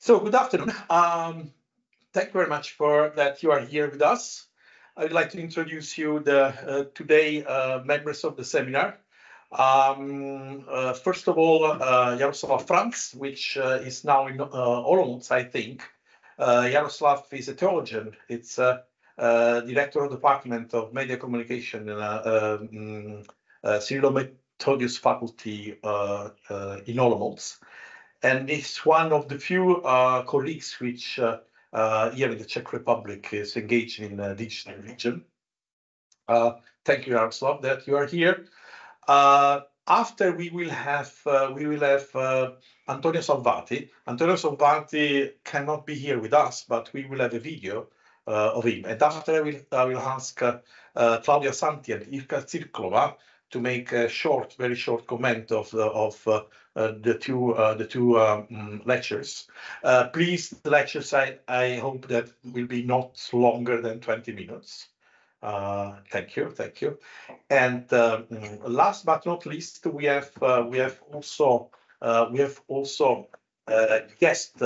So good afternoon. Thank you very much for that you are here with us. I would like to introduce you the today members of the seminar. First of all, Jaroslav Franc, which is now in Olsson, I think. Jaroslav is a theologian. It's director of the Department of Media Communication in Cyril Methodius faculty in Olomouc. And it's one of the few colleagues which here in the Czech Republic is engaged in digital religion. Thank you, Jaroslav, that you are here. After we will have Antonio Salvati. Antonio Salvati cannot be here with us, but we will have a video of him. And after I will ask Claudia, Santi, and Cirklová to make a very short comment of the two lectures. Please, the lectures I hope that will be not longer than 20 minutes. Thank you. And last but not least, we have also a guest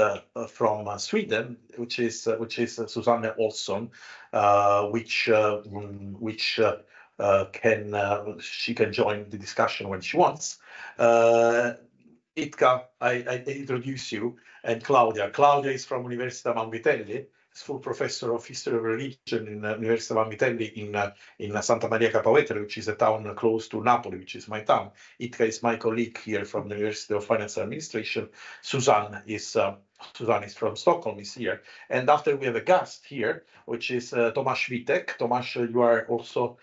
from Sweden, which is Susanne Olsson, which she can join the discussion when she wants. Jitka, I introduce you, and Claudia. Claudia is from Università Vanvitelli. She's full professor of history of religion in Università Vanvitelli in Santa Maria Capua Vetere, which is a town close to Napoli, which is my town. Jitka is my colleague here from the University of Finance and Administration. Susanne is from Stockholm, is here. And after we have a guest here, which is Tomáš Vítek. Tomáš, you are also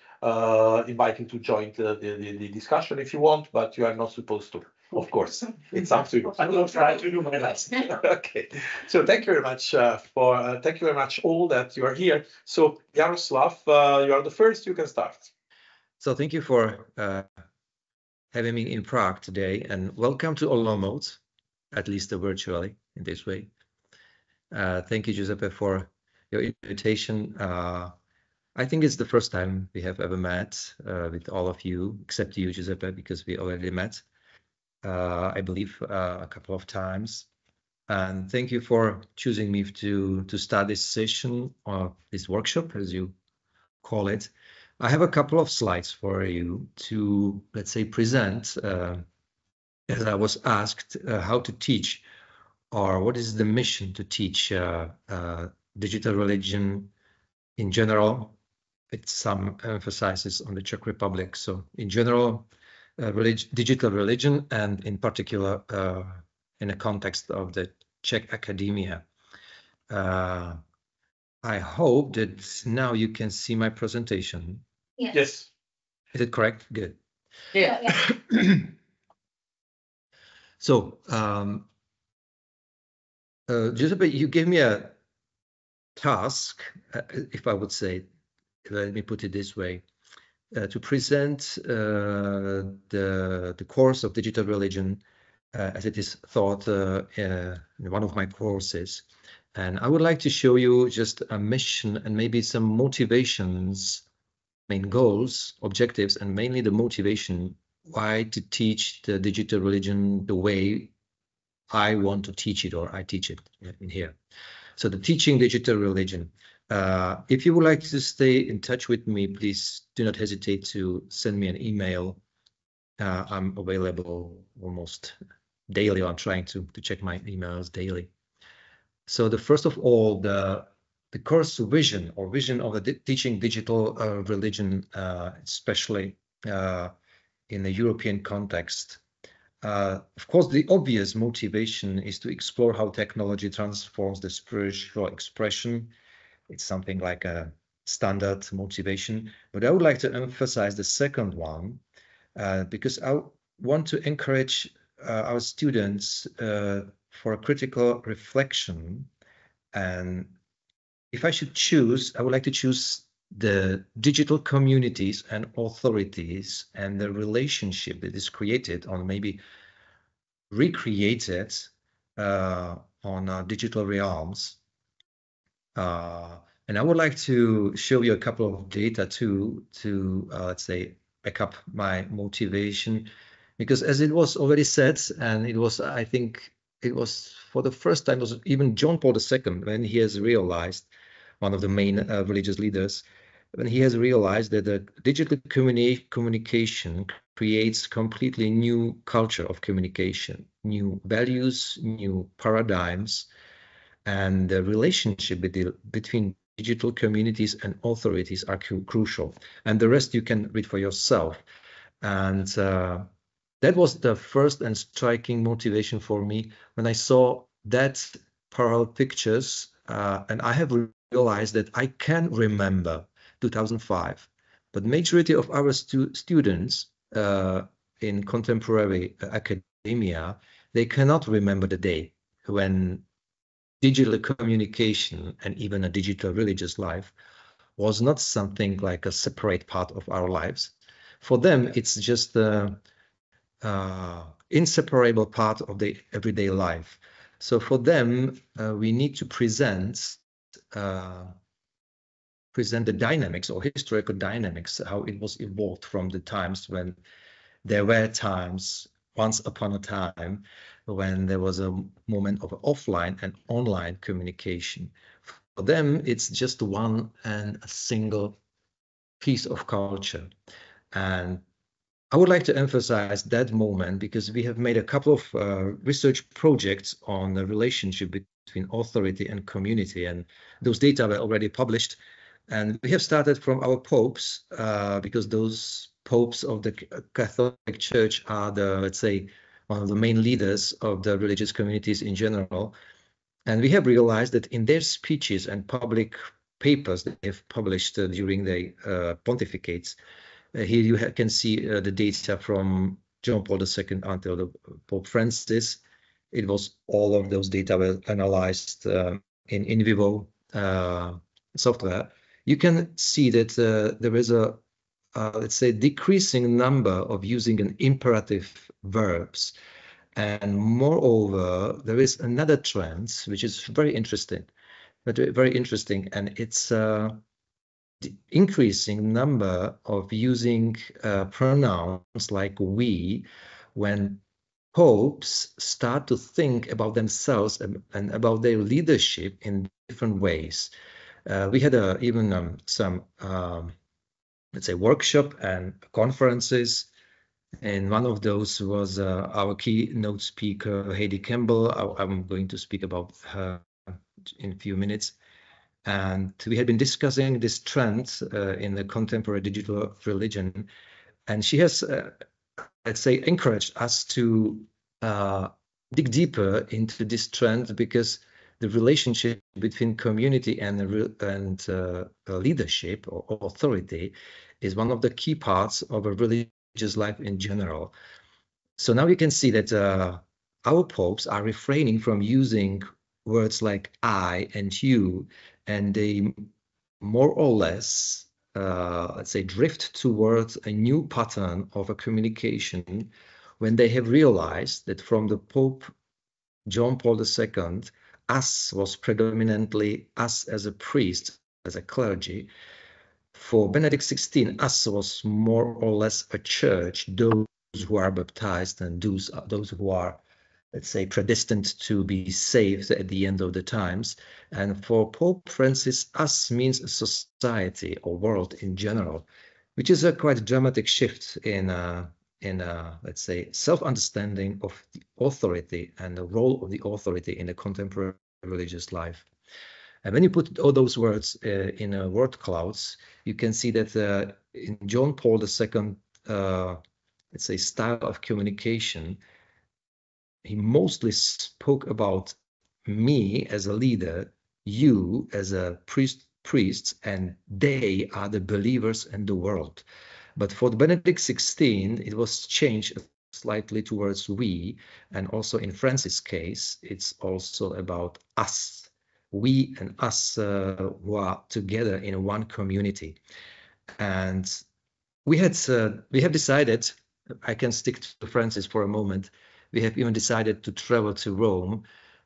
invited to join the discussion if you want, but you are not supposed to. Of course, it's up to you. I will try to do my best. Okay, so thank you very much thank you very much all that you are here. So Jaroslav, you are the first. You can start. So thank you for having me in Prague today, and welcome to Olomouc, at least virtually in this way. Thank you, Giuseppe, for your invitation. I think it's the first time we have ever met with all of you, except you, Giuseppe, because we already met. I believe a couple of times, and thank you for choosing me to start this session or this workshop, as you call it. I have a couple of slides for you to, let's say, present, as I was asked, how to teach, or what is the mission to teach digital religion in general, with some emphasis on the Czech Republic. So in general, digital religion, and in particular in the context of the Czech academia. I hope that now you can see my presentation. Yes. Is it correct? Good. Yeah. So, Giuseppe, you gave me a task, if I would say, let me put it this way, to present the course of digital religion as it is taught in one of my courses. And I would like to show you just a mission and maybe some motivations, main goals, objectives, and mainly the motivation why to teach the digital religion the way I want to teach it, or I teach it in here. So the teaching digital religion. If you would like to stay in touch with me, please do not hesitate to send me an email. I'm available almost daily. I'm trying to check my emails daily. So the first of all, the course vision of the teaching digital religion, especially in the European context. Of course, the obvious motivation is to explore how technology transforms the spiritual expression. It's something like a standard motivation, but I would like to emphasize the second one because I want to encourage our students for a critical reflection. And if I should choose, I would like to choose the digital communities and authorities and the relationship that is created or maybe recreated on digital realms. And I would like to show you a couple of data to let's say, back up my motivation, because as it was already said, and it was, I think it was for the first time, was even John Paul II, when he has realized, one of the main religious leaders, when he has realized that the digital communication creates completely new culture of communication, new values, new paradigms, and the relationship between digital communities and authorities are crucial. And the rest you can read for yourself. And that was the first and striking motivation for me when I saw that parallel pictures, and I have realized that I can remember 2005, but majority of our students in contemporary academia, they cannot remember the day when digital communication and even a digital religious life was not something like a separate part of our lives. For them, it's just the inseparable part of the everyday life. So for them, we need to present the dynamics or historical dynamics, how it was evolved from the times when there were times, once upon a time, when there was a moment of offline and online communication. For them, it's just one and a single piece of culture. And I would like to emphasize that moment because we have made a couple of research projects on the relationship between authority and community, and those data were already published. And we have started from our popes because those popes of the Catholic Church are the, let's say, one of the main leaders of the religious communities in general. And we have realized that in their speeches and public papers that they have published during the pontificates, here you can see the data from John Paul II until the Pope Francis. It was all of those data were analyzed in vivo software. You can see that there is a, let's say, decreasing number of using an imperative verbs. And moreover, there is another trend, which is very interesting, and it's the increasing number of using pronouns like we when popes start to think about themselves and about their leadership in different ways. We had even some, let's say, workshop and conferences. And one of those was our keynote speaker, Heidi Campbell. I'm going to speak about her in a few minutes. And we had been discussing this trend in the contemporary digital religion. And she has, let's say, encouraged us to dig deeper into this trend because the relationship between community and leadership or authority is one of the key parts of a religious life in general. So now we can see that our popes are refraining from using words like I and you, and they more or less, let's say, drift towards a new pattern of a communication when they have realized that from the Pope John Paul II, us was predominantly us as a priest, as a clergy. For Benedict XVI, us was more or less a church, those who are baptized and those who are, let's say, predestined to be saved at the end of the times. And for Pope Francis, us means a society or world in general, which is a quite dramatic shift in let's say, self-understanding of the authority and the role of the authority in the contemporary religious life. And when you put all those words in word clouds, you can see that in John Paul II, let's say, style of communication, he mostly spoke about me as a leader, you as a priests, and they are the believers in the world. But for Benedict XVI, it was changed slightly towards we, and also in Francis' case, it's also about us, we and us who are together in one community. And we have decided, I can stick to Francis for a moment, we have even decided to travel to Rome,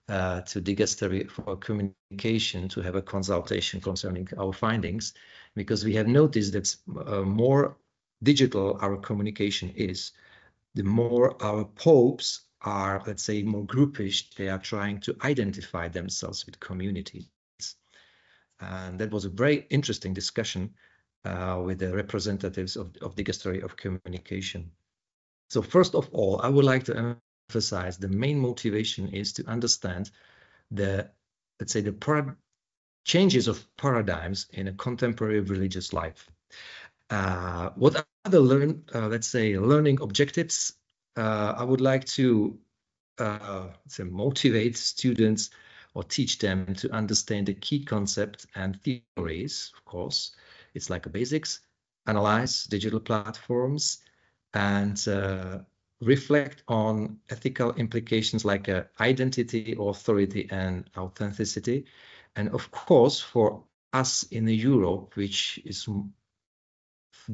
to Dicastery for Communication, to have a consultation concerning our findings, because we have noticed that more digital our communication is, the more our popes are, let's say, more groupish. They are trying to identify themselves with communities. And that was a very interesting discussion with the representatives of the Dicastery of Communication. So first of all, I would like to emphasize the main motivation is to understand the, let's say, the changes of paradigms in a contemporary religious life. What are the let's say, learning objectives? I would like to motivate students or teach them to understand the key concepts and theories. Of course, it's like a basics, analyze digital platforms, and reflect on ethical implications like identity, authority, and authenticity. And of course, for us in Europe, which is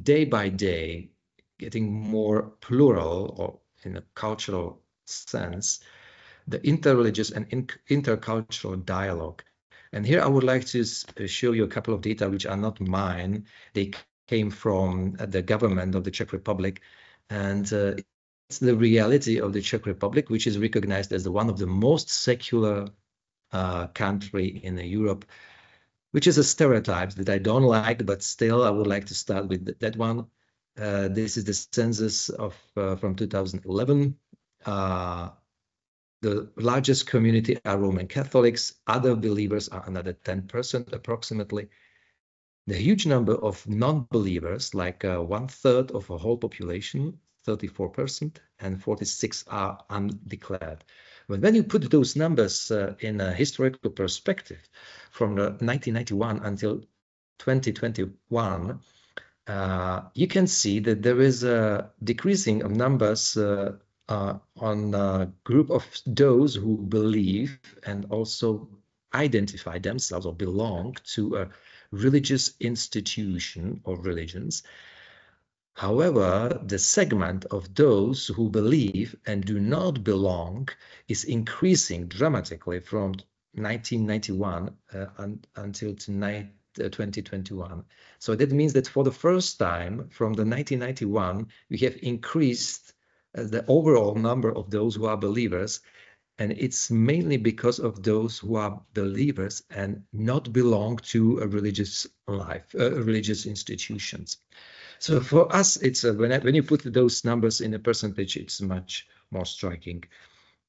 day by day getting more plural or in a cultural sense, the interreligious and intercultural dialogue. And here I would like to show you a couple of data which are not mine. They came from the government of the Czech Republic, and it's the reality of the Czech Republic, which is recognized as one of the most secular country in Europe, which is a stereotype that I don't like, but still I would like to start with that one. This is the census of from 2011. The largest community are Roman Catholics. Other believers are another 10% approximately. The huge number of non-believers, like 1/3 of a whole population, 34%, and 46 are undeclared. But when you put those numbers in a historical perspective, from 1991 until 2021, you can see that there is a decreasing of numbers on a group of those who believe and also identify themselves or belong to a religious institution or religions. However, the segment of those who believe and do not belong is increasing dramatically from 1991 until 2021. So that means that for the first time from the 1991, we have increased the overall number of those who are believers, and it's mainly because of those who are believers and not belong to a religious life, religious institutions. So for us, it's when you put those numbers in a percentage, it's much more striking,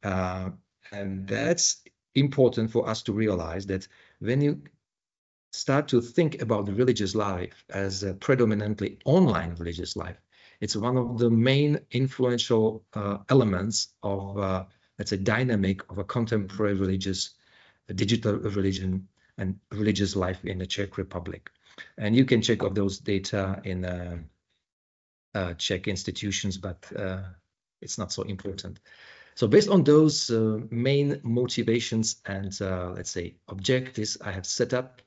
and that's important for us to realize that when you start to think about the religious life as a predominantly online religious life, it's one of the main influential elements of, let's say, dynamic of a contemporary religious, digital religion and religious life in the Czech Republic. And you can check out those data in Czech institutions, but it's not so important. So based on those main motivations and, let's say, objectives I have set up,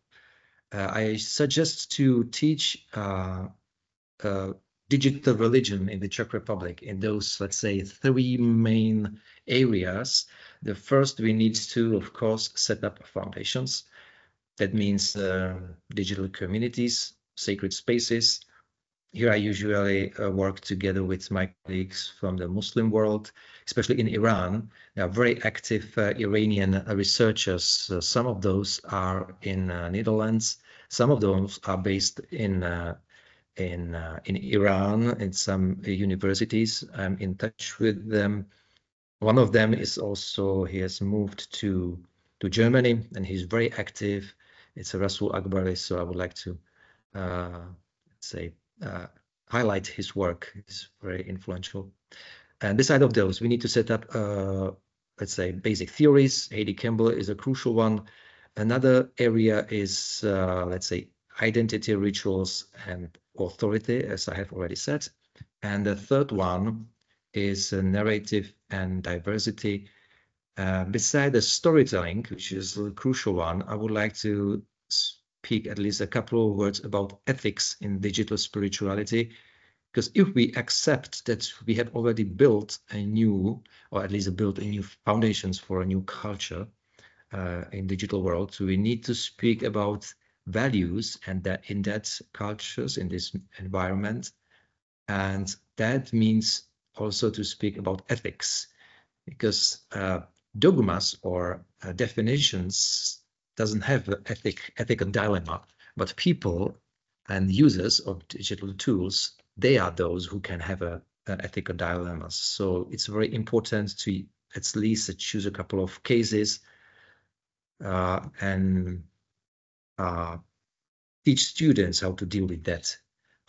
I suggest to teach digital religion in the Czech Republic in those, let's say, 3 main areas. The first, we need to, of course, set up foundations. That means digital communities, sacred spaces. Here I usually work together with my colleagues from the Muslim world, especially in Iran. There are very active Iranian researchers. Some of those are in Netherlands. Some of those are based in Iran, in some universities. I'm in touch with them. One of them is also, he has moved to Germany, and he's very active. It's Rasul Akbari, so I would like to highlight his work. It's very influential. And beside of those, we need to set up, let's say, basic theories. Heidi Campbell is a crucial one. Another area is, let's say, identity, rituals, and authority, as I have already said. And the third one is narrative and diversity. Beside the storytelling, which is a crucial one, I would like to speak at least a couple of words about ethics in digital spirituality. Because if we accept that we have already built a new, or at least built a new foundations for a new culture in digital world, so we need to speak about values and that in that cultures, in this environment. And that means also to speak about ethics. because dogmas or definitions doesn't have an ethical dilemma, but people and users of digital tools, they are those who can have an ethical dilemma. So it's very important to at least choose a couple of cases and teach students how to deal with that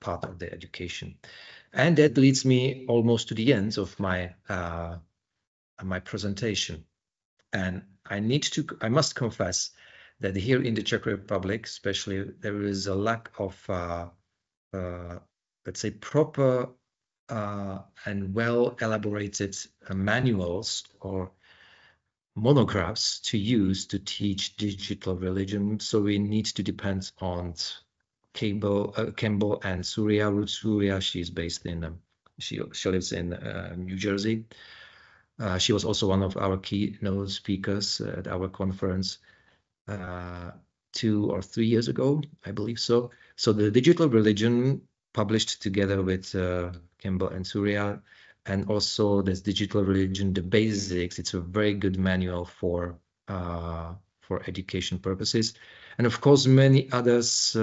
part of the education. And that leads me almost to the end of my my presentation. And I must confess that here in the Czech Republic, especially, there is a lack of, let's say, proper and well elaborated manuals or monographs to use to teach digital religion. So we need to depend on Campbell and Surya. Ruth Surya, she's based in, she lives in New Jersey. She was also one of our keynote speakers at our conference 2 or 3 years ago, I believe so. So the digital religion, published together with Campbell and Surya, and also this digital religion, the basics. It's a very good manual for education purposes. And of course, many others.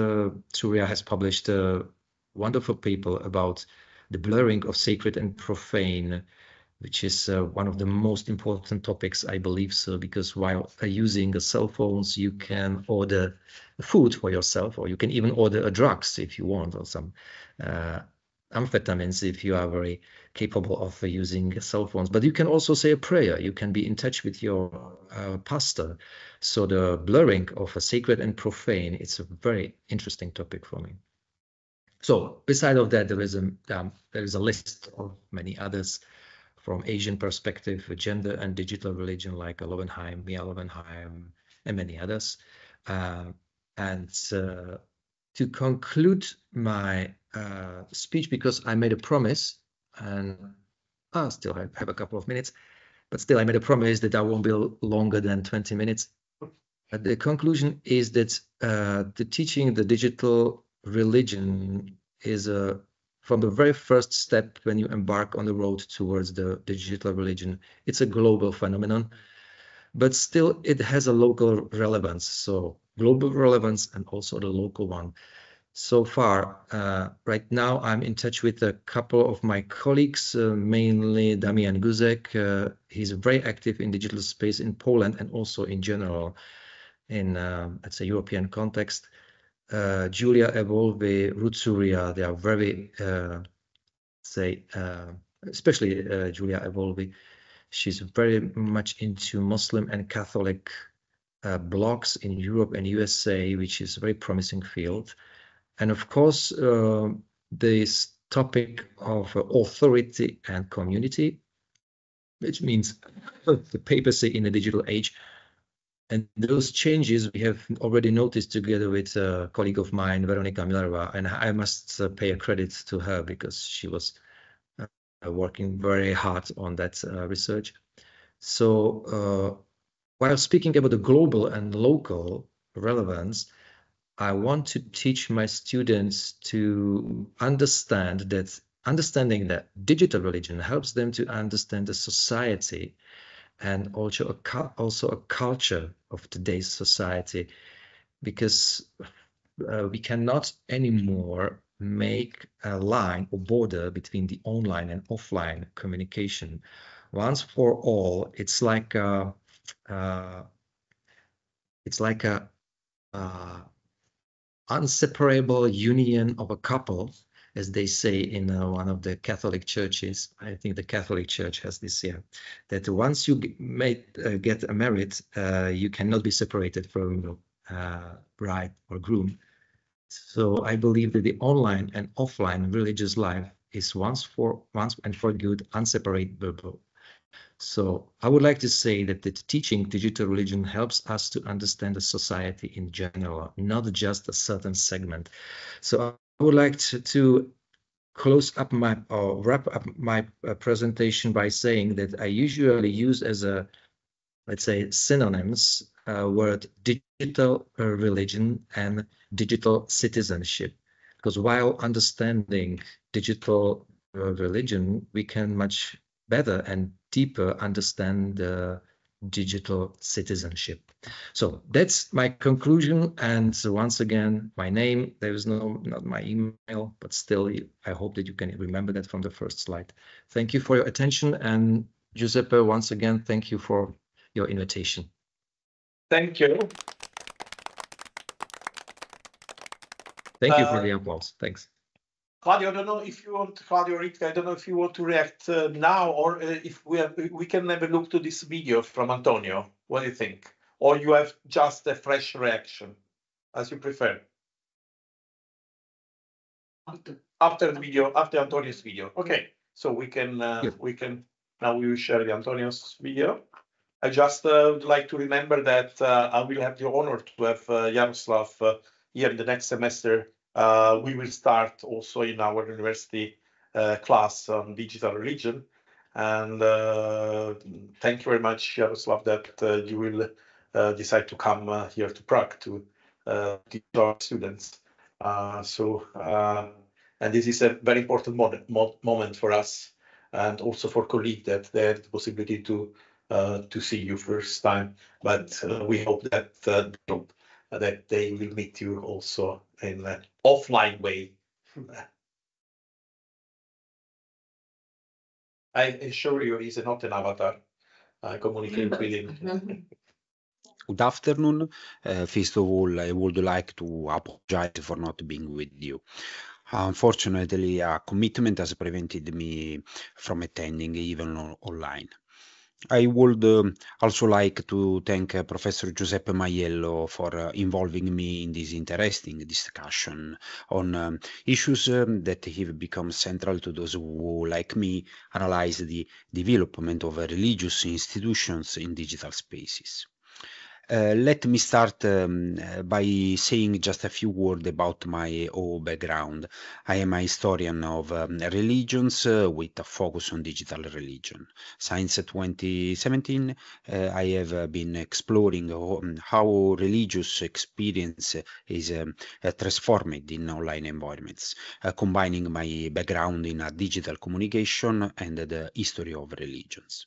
Surya has published a wonderful paper about the blurring of sacred and profane, which is one of the most important topics, I believe so, because while using cell phones, you can order food for yourself, or you can even order drugs if you want, or some amphetamines if you are very capable of using cell phones. But you can also say a prayer. You can be in touch with your pastor. So the blurring of a sacred and profane, it's a very interesting topic for me. So beside of that, there is a list of many others from Asian perspective, gender and digital religion, like Lowenheim, Mia Lowenheim, and many others. To conclude my speech, because I made a promise, and I still have a couple of minutes, but still I made a promise that I won't be longer than 20 minutes. But the conclusion is that the teaching the digital religion is from the very first step when you embark on the road towards the digital religion. It's a global phenomenon, but still it has a local relevance. So global relevance and also the local one. So far, right now, I'm in touch with a couple of my colleagues, mainly Damian Guzek. He's very active in digital space in Poland and also in general in, let's say, European context. Julia Evolve, Ruth Surya, they are very, especially Julia Evolve, she's very much into Muslim and Catholic blogs in Europe and USA, which is a very promising field. And of course, this topic of authority and community, which means the papacy in the digital age. And those changes we have already noticed together with a colleague of mine, Veronika Millerova, and I must pay a credit to her because she was working very hard on that research. So while speaking about the global and local relevance, I want to teach my students to understanding that digital religion helps them to understand the society and also a culture of today's society, because we cannot anymore make a line or border between the online and offline communication. Once for all, it's like a inseparable union of a couple, as they say in one of the Catholic churches. I think the Catholic Church has this here, that once you get married, you cannot be separated from bride or groom. So I believe that the online and offline religious life is once and for good inseparable. So I would like to say that the teaching digital religion helps us to understand the society in general, not just a certain segment. So I would like to close up wrap up my presentation by saying that I usually use as a, let's say, synonyms word digital religion and digital citizenship, because while understanding digital religion, we can much better and deeper understand digital citizenship. So that's my conclusion. And so once again, my name, there is not my email, but still, I hope that you can remember that from the first slide. Thank you for your attention. And Giuseppe, once again, thank you for your invitation. Thank you. Thank you for the applause. Thanks. Claudia, I don't know if you want, Claudia or Jitka, I don't know if you want to react now, or if we can have a look to this video from Antonio. What do you think? Or you have just a fresh reaction, as you prefer. After the video, after Antonio's video. Okay, so we can now we will share the Antonio's video. I just would like to remember that I will have the honor to have Jaroslav here in the next semester. We will start also in our university class on digital religion. And thank you very much, Jaroslav, that you will decide to come here to Prague to teach our students. And this is a very important moment for us, and also for colleagues that they had the possibility to see you first time. But we hope that that they will meet you also in an offline way. I assure you, he's not an avatar. I communicate with him. Good afternoon. First of all, I would like to apologize for not being with you. Unfortunately, a commitment has prevented me from attending even online. I would also like to thank Professor Giuseppe Maiello for involving me in this interesting discussion on issues that have become central to those who, like me, analyze the development of religious institutions in digital spaces. Let me start by saying just a few words about my own background. I am a historian of religions with a focus on digital religion. Since 2017, I have been exploring how religious experience is transformed in online environments, combining my background in digital communication and the history of religions.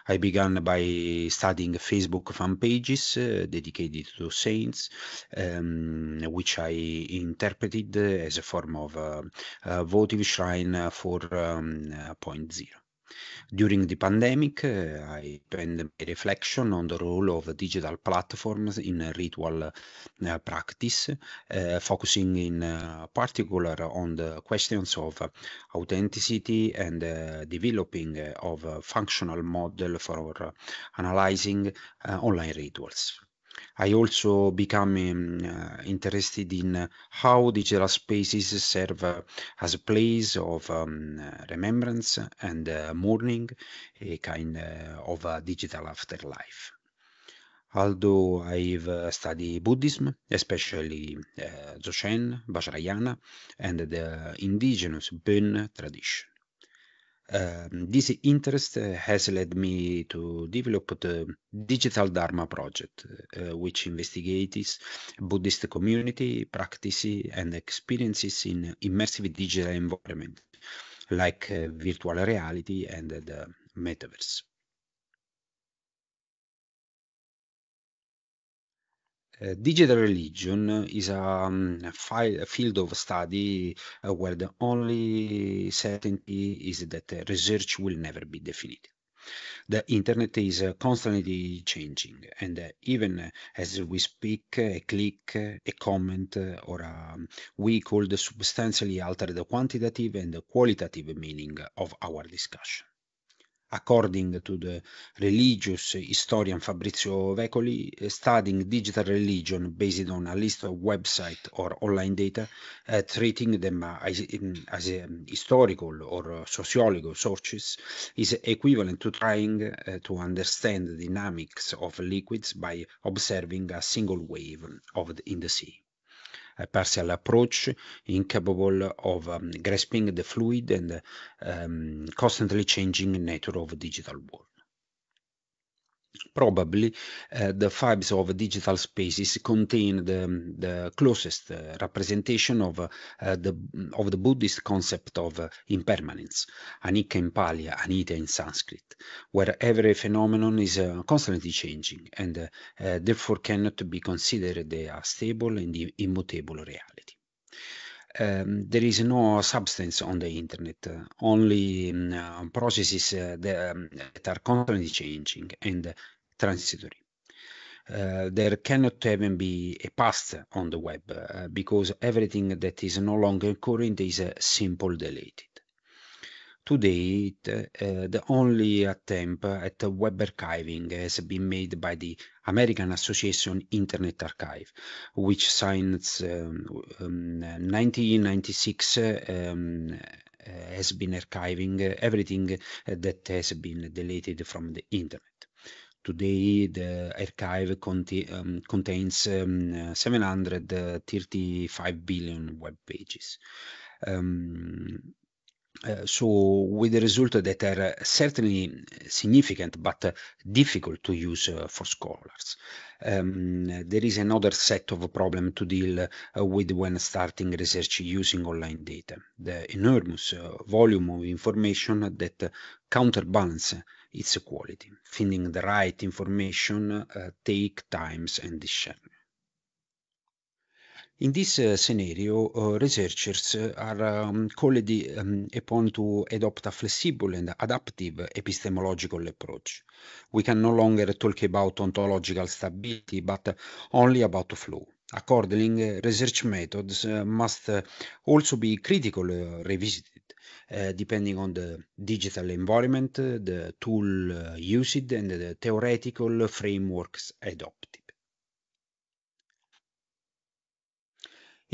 I began by studying Facebook fan pages dedicated to saints, which I interpreted as a form of votive shrine for 0.0. During the pandemic, I spent my reflection on the role of digital platforms in ritual practice, focusing in particular on the questions of authenticity and developing of a functional model for analyzing online rituals. I also become interested in how digital spaces serve as a place of remembrance and mourning, a kind of a digital afterlife. Although I've studied Buddhism, especially Dzogchen, Vajrayana, and the indigenous Bön tradition. This interest has led me to develop the Digital Dharma project, which investigates Buddhist community, practices, and experiences in immersive digital environment, like virtual reality and the metaverse. Digital religion is a field of study where the only certainty is that research will never be definitive. The internet is constantly changing, and even as we speak, a click, a comment, or a we could substantially alter the quantitative and the qualitative meaning of our discussion. According to the religious historian Fabrizio Vecoli, studying digital religion based on a list of websites or online data, treating them as historical or sociological sources, is equivalent to trying to understand the dynamics of liquids by observing a single wave in the sea. A partial approach incapable of grasping the fluid and constantly changing nature of the digital world. Probably the fibers of digital spaces contain the closest representation of the Buddhist concept of impermanence, anicca in Pali, anita in Sanskrit, where every phenomenon is constantly changing and therefore cannot be considered a stable and immutable reality. There is no substance on the internet, only processes that are constantly changing and transitory. There cannot even be a past on the web because everything that is no longer current is simple deleted. To date, the only attempt at web archiving has been made by the American Association Internet Archive, which since 1996 has been archiving everything that has been deleted from the internet. Today, the archive contains 735 billion web pages. So with the result that are certainly significant but difficult to use for scholars. There is another set of problems to deal with when starting research using online data. The enormous volume of information that counterbalance its quality. Finding the right information take times and discernment. In this scenario, researchers are called upon to adopt a flexible and adaptive epistemological approach. We can no longer talk about ontological stability, but only about flow. Accordingly, research methods must also be critically revisited, depending on the digital environment, the tool used, and the theoretical frameworks adopted.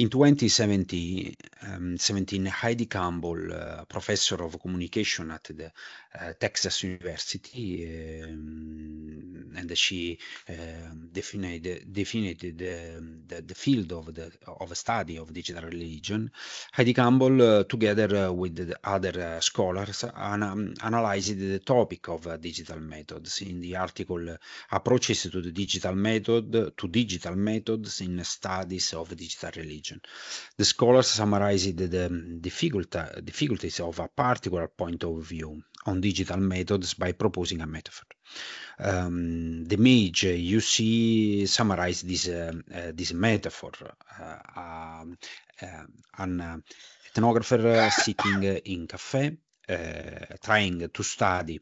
In 2017, Heidi Campbell, professor of communication at the Texas University, and she defined the field of study of digital religion. Heidi Campbell, together with the other scholars, analyzed the topic of digital methods in the article "Approaches to the digital methods in studies of digital religion." The scholars summarized the difficulties of a particular point of view on digital methods by proposing a metaphor. The image you see summarizes this metaphor. An ethnographer sitting in cafe, trying to study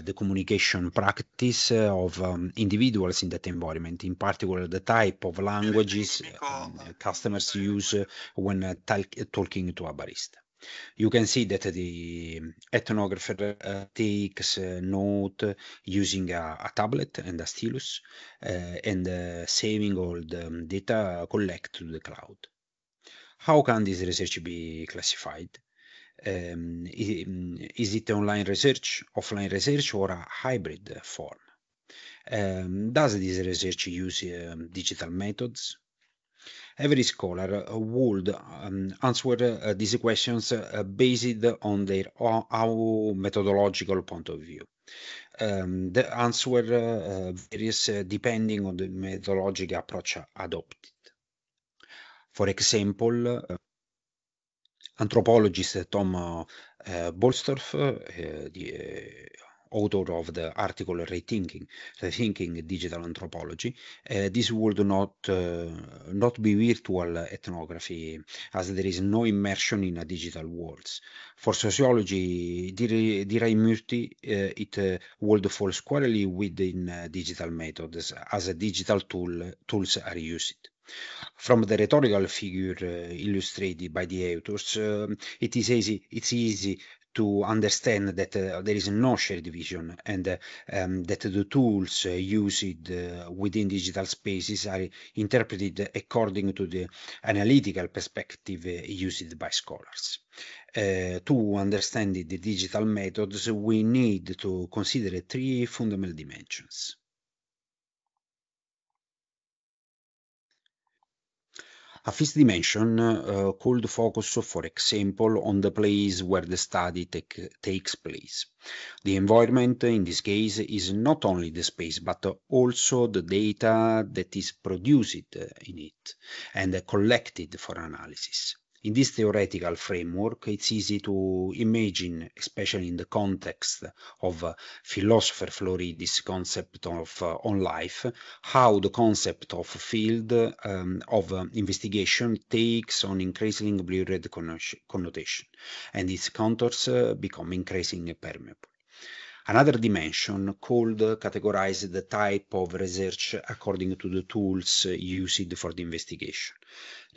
the communication practice of individuals in that environment, in particular the type of languages customers use when talking to a barista. You can see that the ethnographer takes note using a tablet and a stylus and saving all the data collected to the cloud. How can this research be classified? Is it online research, offline research, or a hybrid form? Does this research use digital methods? Every scholar would answer these questions based on their own methodological point of view. The answer varies depending on the methodological approach adopted. For example, anthropologist Tom Bolstorff, the author of the article Rethinking Digital Anthropology, this would not be virtual ethnography, as there is no immersion in a digital world. For sociology, Diraimurti, it would fall squarely within digital methods, as digital tools are used. From the rhetorical figure illustrated by the authors, it's easy to understand that there is no shared vision and that the tools used within digital spaces are interpreted according to the analytical perspective used by scholars. To understand the digital methods, we need to consider three fundamental dimensions. A fifth dimension could focus, for example, on the place where the study takes place. The environment in this case is not only the space, but also the data that is produced in it and collected for analysis. In this theoretical framework, it's easy to imagine, especially in the context of philosopher Floridi's concept of on life, how the concept of field of investigation takes on increasingly blurred connotation, and its contours become increasingly permeable. Another dimension could categorize the type of research according to the tools used for the investigation.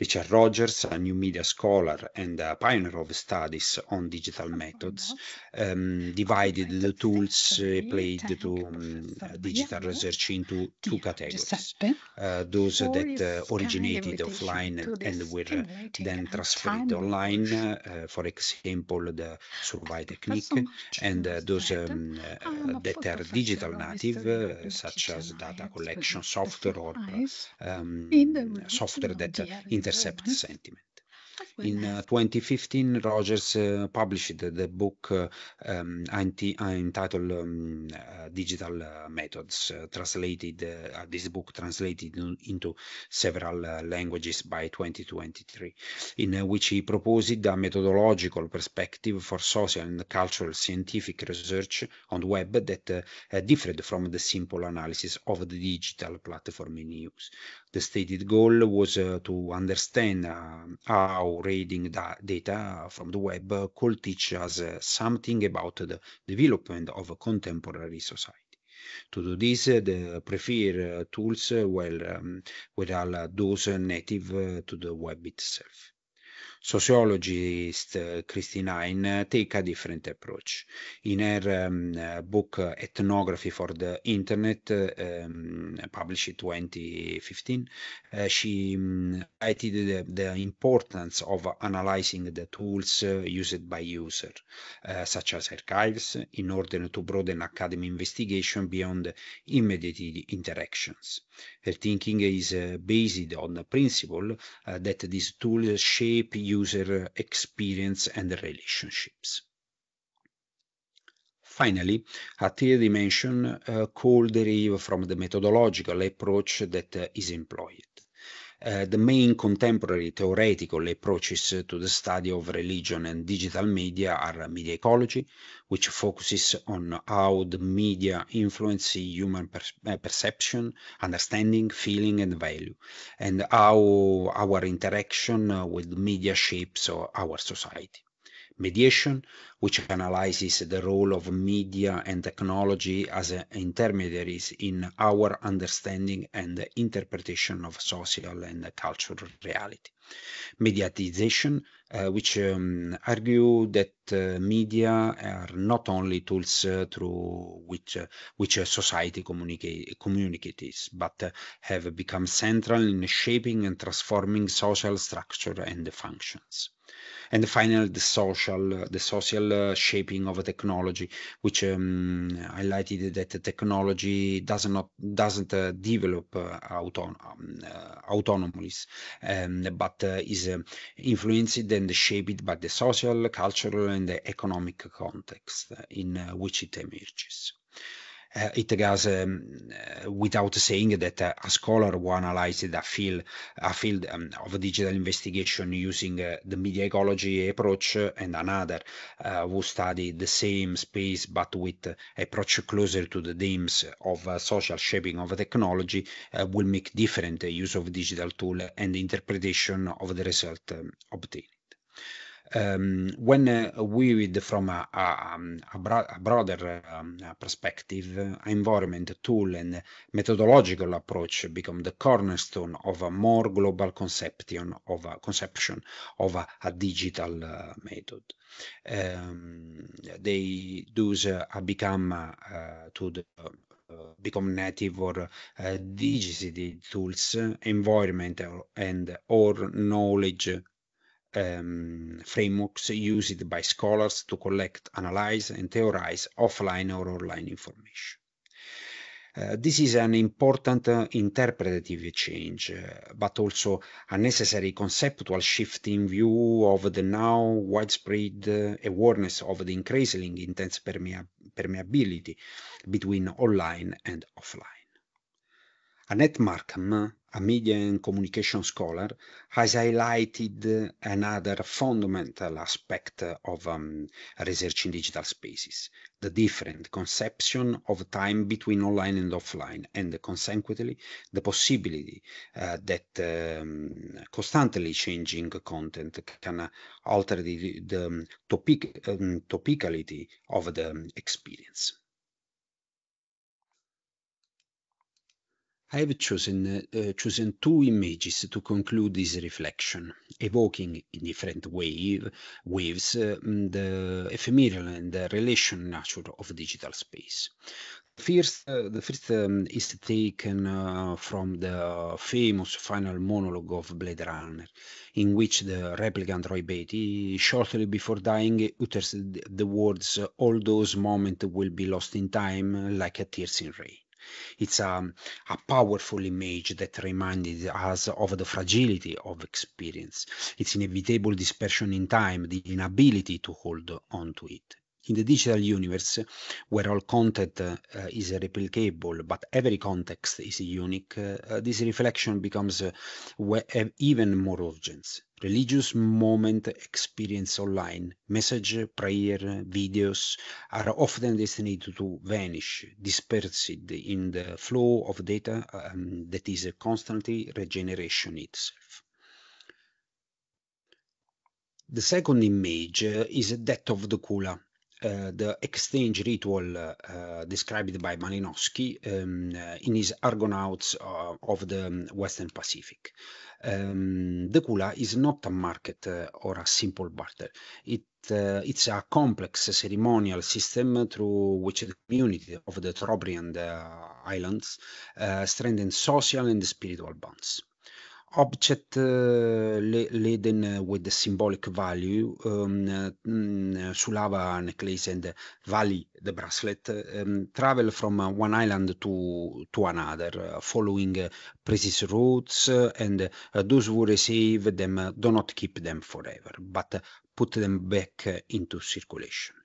Richard Rogers, a new media scholar and a pioneer of studies on digital methods, divided the tools applied to digital research into two categories. Those that originated offline and were then transferred online, for example, the survey technique, and those that are digital native, such as data collection software or software that intercepts sentiment. In 2015, Rogers published the book entitled Digital Methods, this book translated into several languages by 2023, in which he proposed a methodological perspective for social and cultural scientific research on the web that differed from the simple analysis of the digital platform in use. The stated goal was to understand how reading data from the web could teach us something about the development of a contemporary society. To do this, the preferred tools were all those native to the web itself. Sociologist Christine Hein take a different approach. In her book Ethnography for the Internet, published in 2015, she highlighted the importance of analyzing the tools used by users, such as archives, in order to broaden academic investigation beyond immediate interactions. Her thinking is based on the principle that these tools shape user experience and relationships. Finally, a third dimension could derive from the methodological approach that is employed. The main contemporary theoretical approaches to the study of religion and digital media are media ecology, which focuses on how the media influence human perception, understanding, feeling, and value, and how our interaction with media shapes our society. Mediation, which analyzes the role of media and technology as intermediaries in our understanding and interpretation of social and cultural reality. Mediatization, which argue that media are not only tools through which society communicates, but have become central in shaping and transforming social structure and functions. And finally, the social shaping of technology, which highlighted that the technology doesn't develop autonomously, but is influenced and shaped by the social, cultural, and economic context in which it emerges. It goes without saying that a scholar who analyzed a field of digital investigation using the media ecology approach and another who studied the same space but with approach closer to the themes of social shaping of technology will make different use of digital tool and interpretation of the result obtained. When viewed from a broader perspective, environment, tool, and methodological approach become the cornerstone of a more global conception of a digital method. They thus become native or digital tools, environment, and or knowledge frameworks used by scholars to collect, analyze, and theorize offline or online information. This is an important interpretative change, but also a necessary conceptual shift in view of the now widespread awareness of the increasingly intense permeability between online and offline. Annette Markham, a media and communication scholar, has highlighted another fundamental aspect of research in digital spaces, the different conception of time between online and offline, and consequently the possibility that constantly changing content can alter the topicality of the experience. I have chosen two images to conclude this reflection, evoking in different waves the ephemeral and the relational nature of digital space. The first is taken from the famous final monologue of Blade Runner, in which the replicant Roy Batty, shortly before dying, utters the words, "All those moments will be lost in time like a tears in rain." It's a powerful image that reminded us of the fragility of experience, its inevitable dispersion in time, the inability to hold on to it. In the digital universe, where all content is replicable, but every context is unique, this reflection becomes even more urgent. Religious moment experience online, message, prayer, videos are often destined to vanish, dispersed in the flow of data that is constantly regeneration itself. The second image is that of the Kula, the exchange ritual described by Malinowski in his Argonauts of the Western Pacific. The Kula is not a market or a simple barter. It's a complex ceremonial system through which the community of the Trobriand Islands strengthens social and spiritual bonds. Object laden with the symbolic value, Sulava necklace and Vali the bracelet, travel from one island to another, following precise routes, and those who receive them do not keep them forever, but put them back into circulation.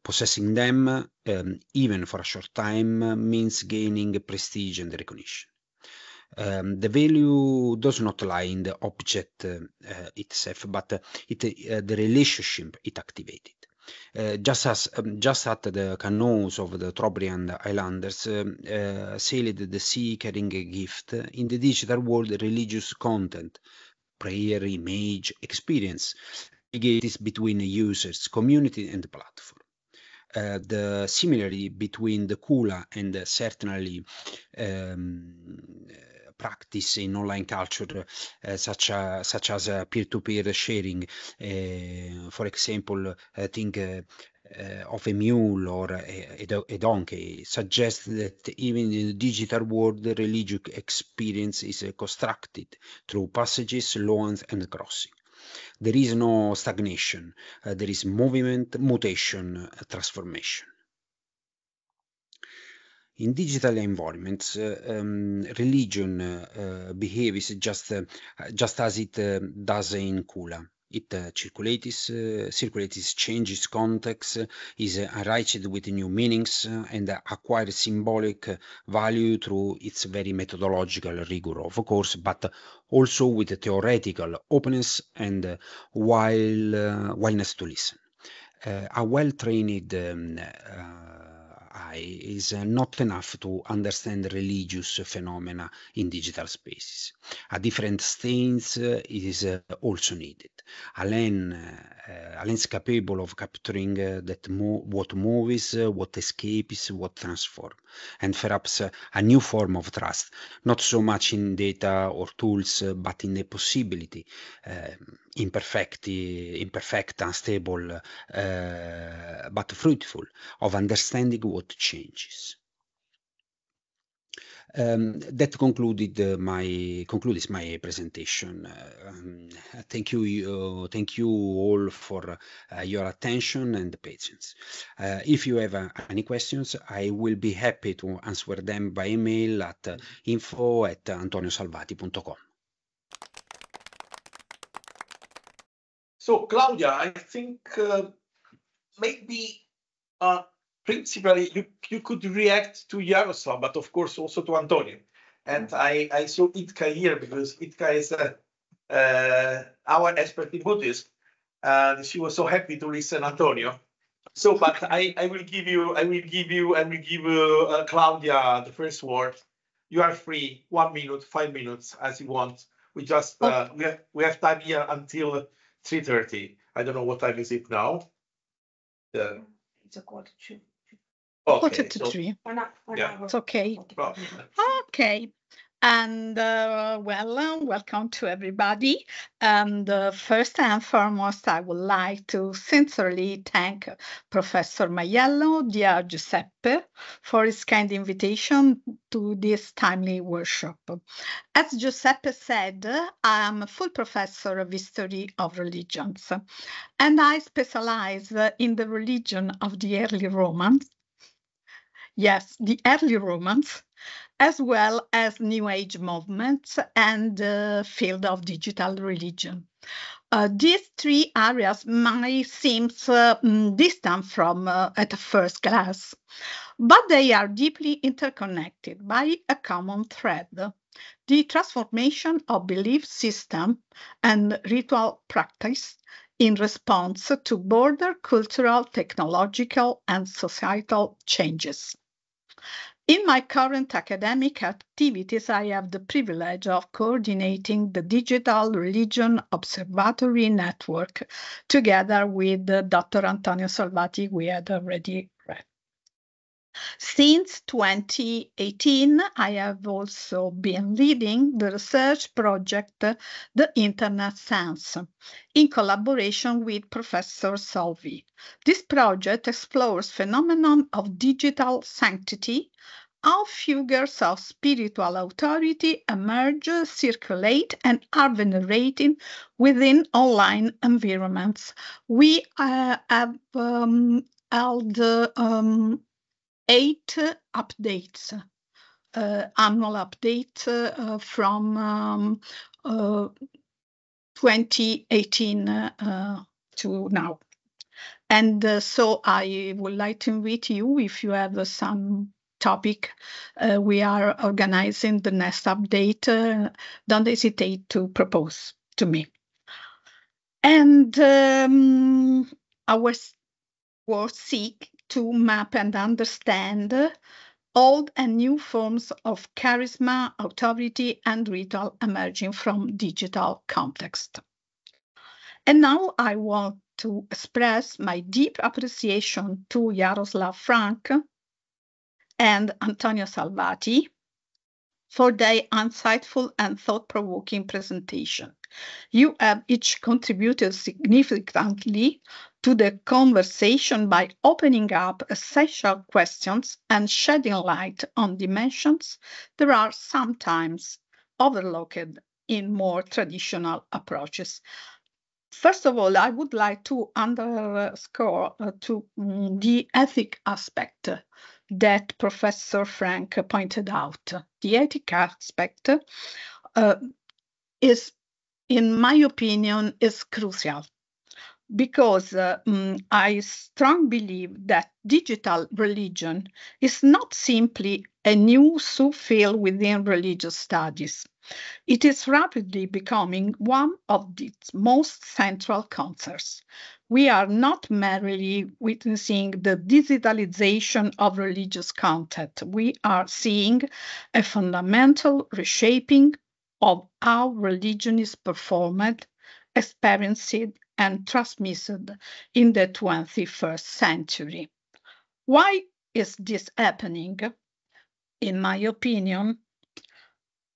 Possessing them, even for a short time, means gaining prestige and recognition. The value does not lie in the object itself, but the relationship it activated. Just at the canoes of the Trobriand Islanders sailed the sea carrying a gift, in the digital world religious content, prayer, image, experience, navigates between users, community and platform. The similarity between the Kula and certainly practice in online culture, such as peer-to-peer sharing. For example, think of a mule or a donkey, suggests that even in the digital world, the religious experience is constructed through passages, loans, and crossing. There is no stagnation. There is movement, mutation, transformation. In digital environments, religion behaves just as it does in Kula. It circulates, changes context, is enriched with new meanings, and acquires symbolic value through its very methodological rigor, of course, but also with theoretical openness and willingness to listen. A well-trained eye is not enough to understand religious phenomena in digital spaces. A different stance is also needed. A lens capable of capturing what moves, what escapes, what transforms, and perhaps a new form of trust, not so much in data or tools, but in the possibility, imperfect, unstable, but fruitful, of understanding what changes. That concludes my presentation. Thank you all for your attention and patience. If you have any questions, I will be happy to answer them by email at info@antoniosalvati.com. So Claudia, I think maybe principally you could react to Jaroslav, but of course also to Antonio. And I saw Jitka here because Jitka is our expert in Buddhism. She was so happy to listen Antonio. So, but I will give Claudia the first word. You are free, 1 minute, 5 minutes, as you want. We just we have time here until 3:30. I don't know what time is it now. It's a quarter to. Okay, Quarter to so, 3. yeah. It's okay. Well, Okay. And welcome to everybody. And first and foremost, I would like to sincerely thank Professor Maiello, dear Giuseppe, for his kind invitation to this timely workshop. As Giuseppe said, I am a full professor of history of religions, and I specialize in the religion of the early Romans. Yes, the early Romans, as well as New Age movements and the field of digital religion. These three areas might seem distant from at first glance, but they are deeply interconnected by a common thread: the transformation of belief system and ritual practice in response to broader cultural, technological, and societal changes. In my current academic activities, I have the privilege of coordinating the Digital Religion Observatory Network together with Dr. Antonio Salvati, we had already read. Since 2018, I have also been leading the research project, The Internet Sense, in collaboration with Professor Salvi. This project explores phenomenon of digital sanctity, how figures of spiritual authority emerge, circulate, and are venerated within online environments. We have held 8 updates, annual updates from 2018 to now. And so I would like to invite you, if you have some topic we are organizing the next update, don't hesitate to propose to me. And our work seek to map and understand old and new forms of charisma, authority, and ritual emerging from digital context. And now I want to express my deep appreciation to Jaroslav, Franc, and Antonio Salvati for their insightful and thought-provoking presentation. You have each contributed significantly to the conversation by opening up essential questions and shedding light on dimensions that are sometimes overlooked in more traditional approaches. First of all, I would like to underscore the ethic aspect that Professor Franc pointed out. The ethic aspect is, in my opinion, is crucial because I strongly believe that digital religion is not simply a new subfield within religious studies. It is rapidly becoming one of its most central concerns. We are not merely witnessing the digitalization of religious content. We are seeing a fundamental reshaping of how religion is performed, experienced, and transmitted in the 21st century. Why is this happening? In my opinion,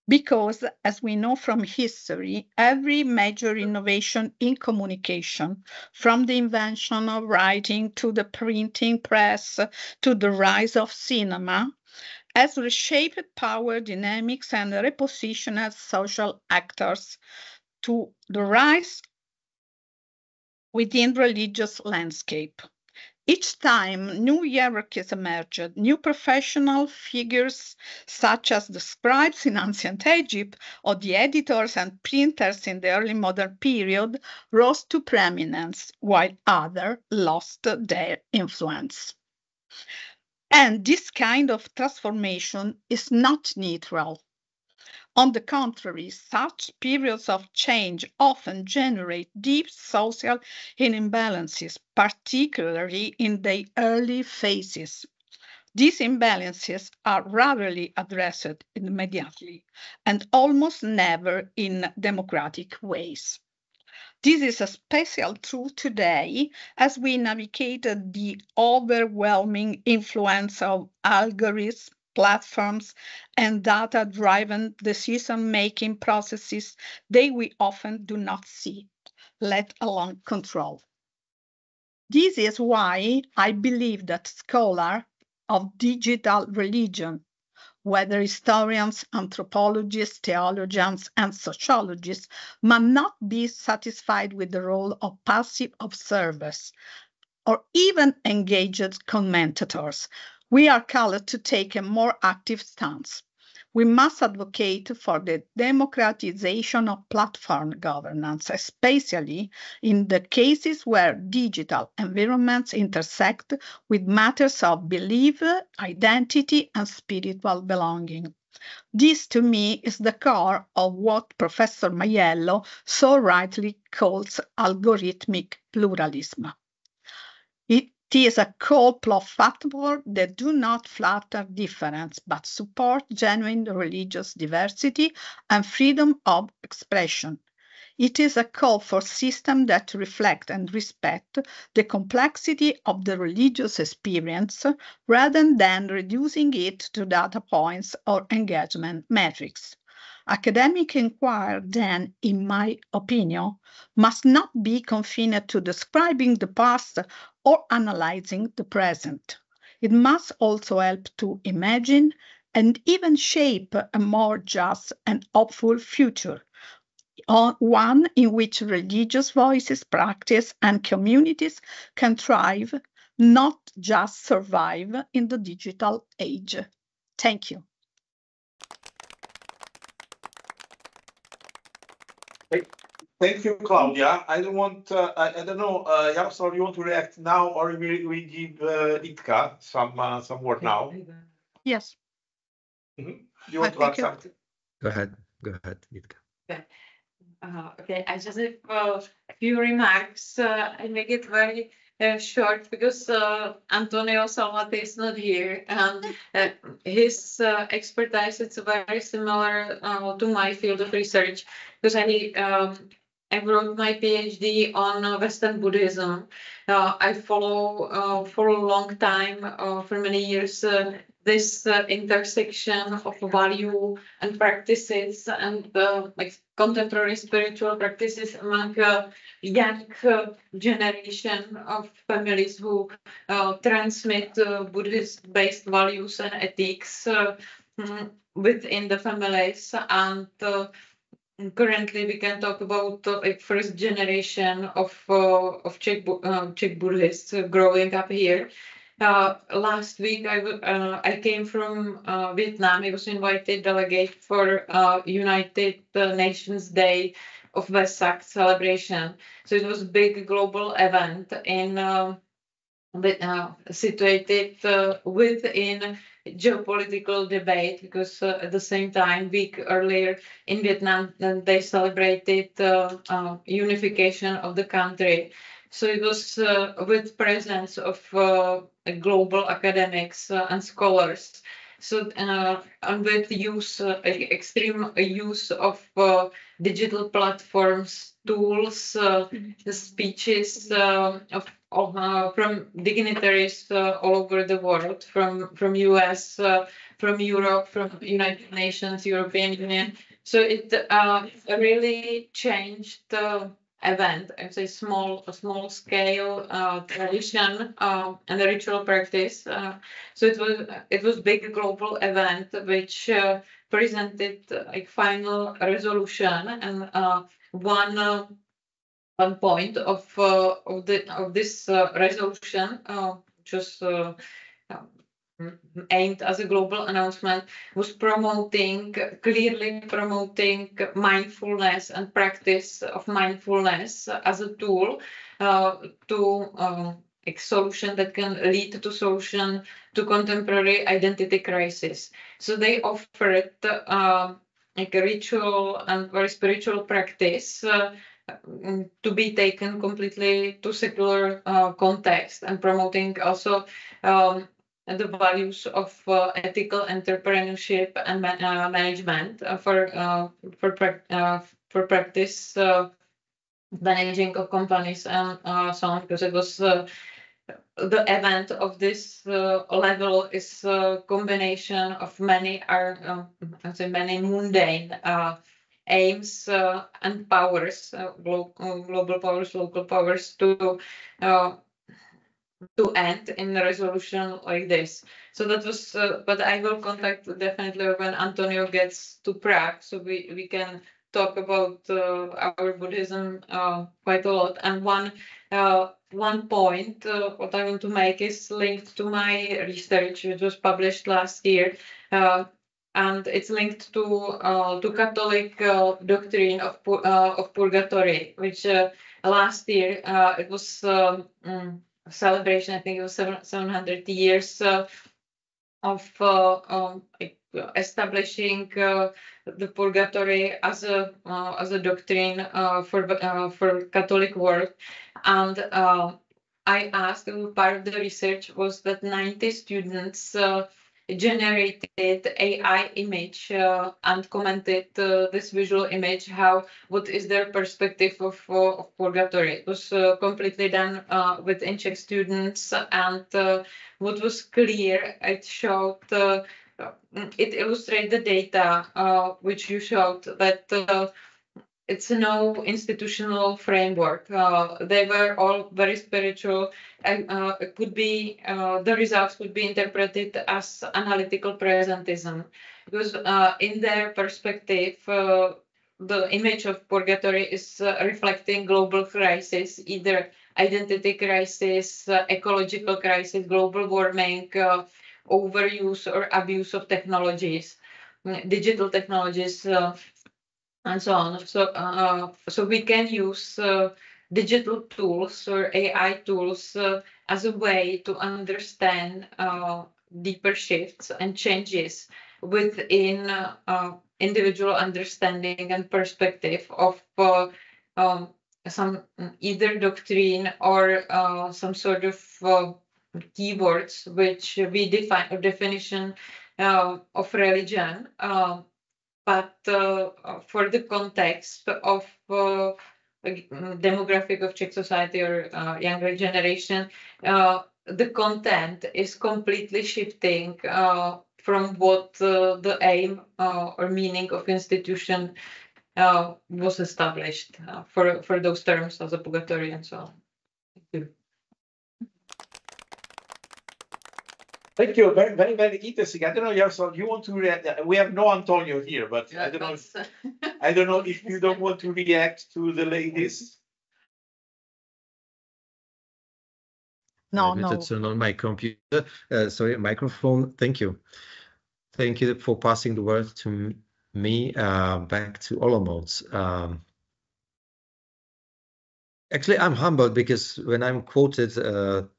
because, as we know from history, every major innovation in communication, from the invention of writing to the printing press to the rise of cinema, has reshaped power dynamics and repositioned social actors to the rise within religious landscape. Each time new hierarchies emerged, new professional figures such as the scribes in ancient Egypt or the editors and printers in the early modern period rose to prominence, while others lost their influence. And this kind of transformation is not neutral. On the contrary, such periods of change often generate deep social imbalances, particularly in the early phases. These imbalances are rarely addressed immediately and almost never in democratic ways. This is especially true today as we navigate the overwhelming influence of algorithms, platforms, and data-driven decision-making processes that we often do not see, let alone control. This is why I believe that scholars of digital religion, whether historians, anthropologists, theologians, and sociologists, must not be satisfied with the role of passive observers or even engaged commentators. We are called to take a more active stance. We must advocate for the democratization of platform governance, especially in the cases where digital environments intersect with matters of belief, identity, and spiritual belonging. This, to me, is the core of what Professor Maiello so rightly calls algorithmic pluralism. It is a call for platforms that do not flatter difference, but support genuine religious diversity and freedom of expression. It is a call for systems that reflect and respect the complexity of the religious experience rather than reducing it to data points or engagement metrics. Academic inquiry, then, in my opinion, must not be confined to describing the past or analyzing the present. It must also help to imagine and even shape a more just and hopeful future, one in which religious voices, practice, and communities can thrive, not just survive in the digital age. Thank you. Thank you, Claudia. I don't want, I don't know, Jaroslav, you want to react now, or we give Jitka some word now? Yes. Mm-hmm. You want to add something? Go ahead, Jitka. Okay. Okay, I just have a few remarks. I make it very short because Antonio Salvati is not here, and his expertise is very similar to my field of research, because I wrote my PhD on Western Buddhism. I follow for a long time, for many years, this intersection of value and practices and like contemporary spiritual practices among young generation of families who transmit Buddhist-based values and ethics within the families. And currently, we can talk about like first generation of Czech Buddhists growing up here. Last week, I came from Vietnam. I was invited delegate for United Nations Day of Vysoká celebration. So it was a big global event situated within geopolitical debate, because at the same time, week earlier in Vietnam, they celebrated unification of the country. So it was with presence of global academics and scholars. So and with extreme use of digital platforms, tools, the speeches from dignitaries all over the world, from US, from Europe, from United Nations, European Union. So it really changed event. I would say a small scale tradition and a ritual practice. So it was big global event which presented like final resolution, and one point of this resolution, which was aimed as a global announcement, was clearly promoting mindfulness and practice of mindfulness as a tool to a solution that can lead to solution to contemporary identity crisis. So they offered like a ritual and very spiritual practice to be taken completely to secular context, and promoting also the values of ethical entrepreneurship and management for practice managing of companies and so on, because it was the event of this level is a combination of many many mundane aims and powers, global powers, local powers, to end in a resolution like this. So that was, but I will contact definitely when Antonio gets to Prague, so we can talk about our Buddhism quite a lot. And one point what I want to make is linked to my research, which was published last year, and it's linked to Catholic doctrine of purgatory, which last year it was celebration. I think it was 700 years of establishing the purgatory as a doctrine for Catholic world. And I asked, part of the research was that 90 students generated AI image and commented this visual image, what is their perspective of purgatory. It was completely done with Czech students, and what was clear, it showed, it illustrated the data which you showed, that it's no institutional framework. They were all very spiritual, and it could be the results could be interpreted as analytical presentism, because in their perspective, the image of purgatory is reflecting global crisis, either identity crisis, ecological crisis, global warming, overuse or abuse of technologies, digital technologies, and so on. So we can use digital tools or AI tools as a way to understand deeper shifts and changes within individual understanding and perspective of some either doctrine or some sort of keywords which we define, or definition of religion. But for the context of demographic of Czech society or younger generation, the content is completely shifting from what the aim or meaning of institution was established for those terms as a purgatory and so on. Thank you. Thank you. Very, very, very interesting. I don't know, Jaroslav, you want to react? We have no Antonio here, but Yeah, I don't know if you don't want to react to the ladies. No. It's on my computer. Sorry, microphone. Thank you. Thank you for passing the word to me. Back to Olomouc. Actually, I'm humbled because when I'm quoted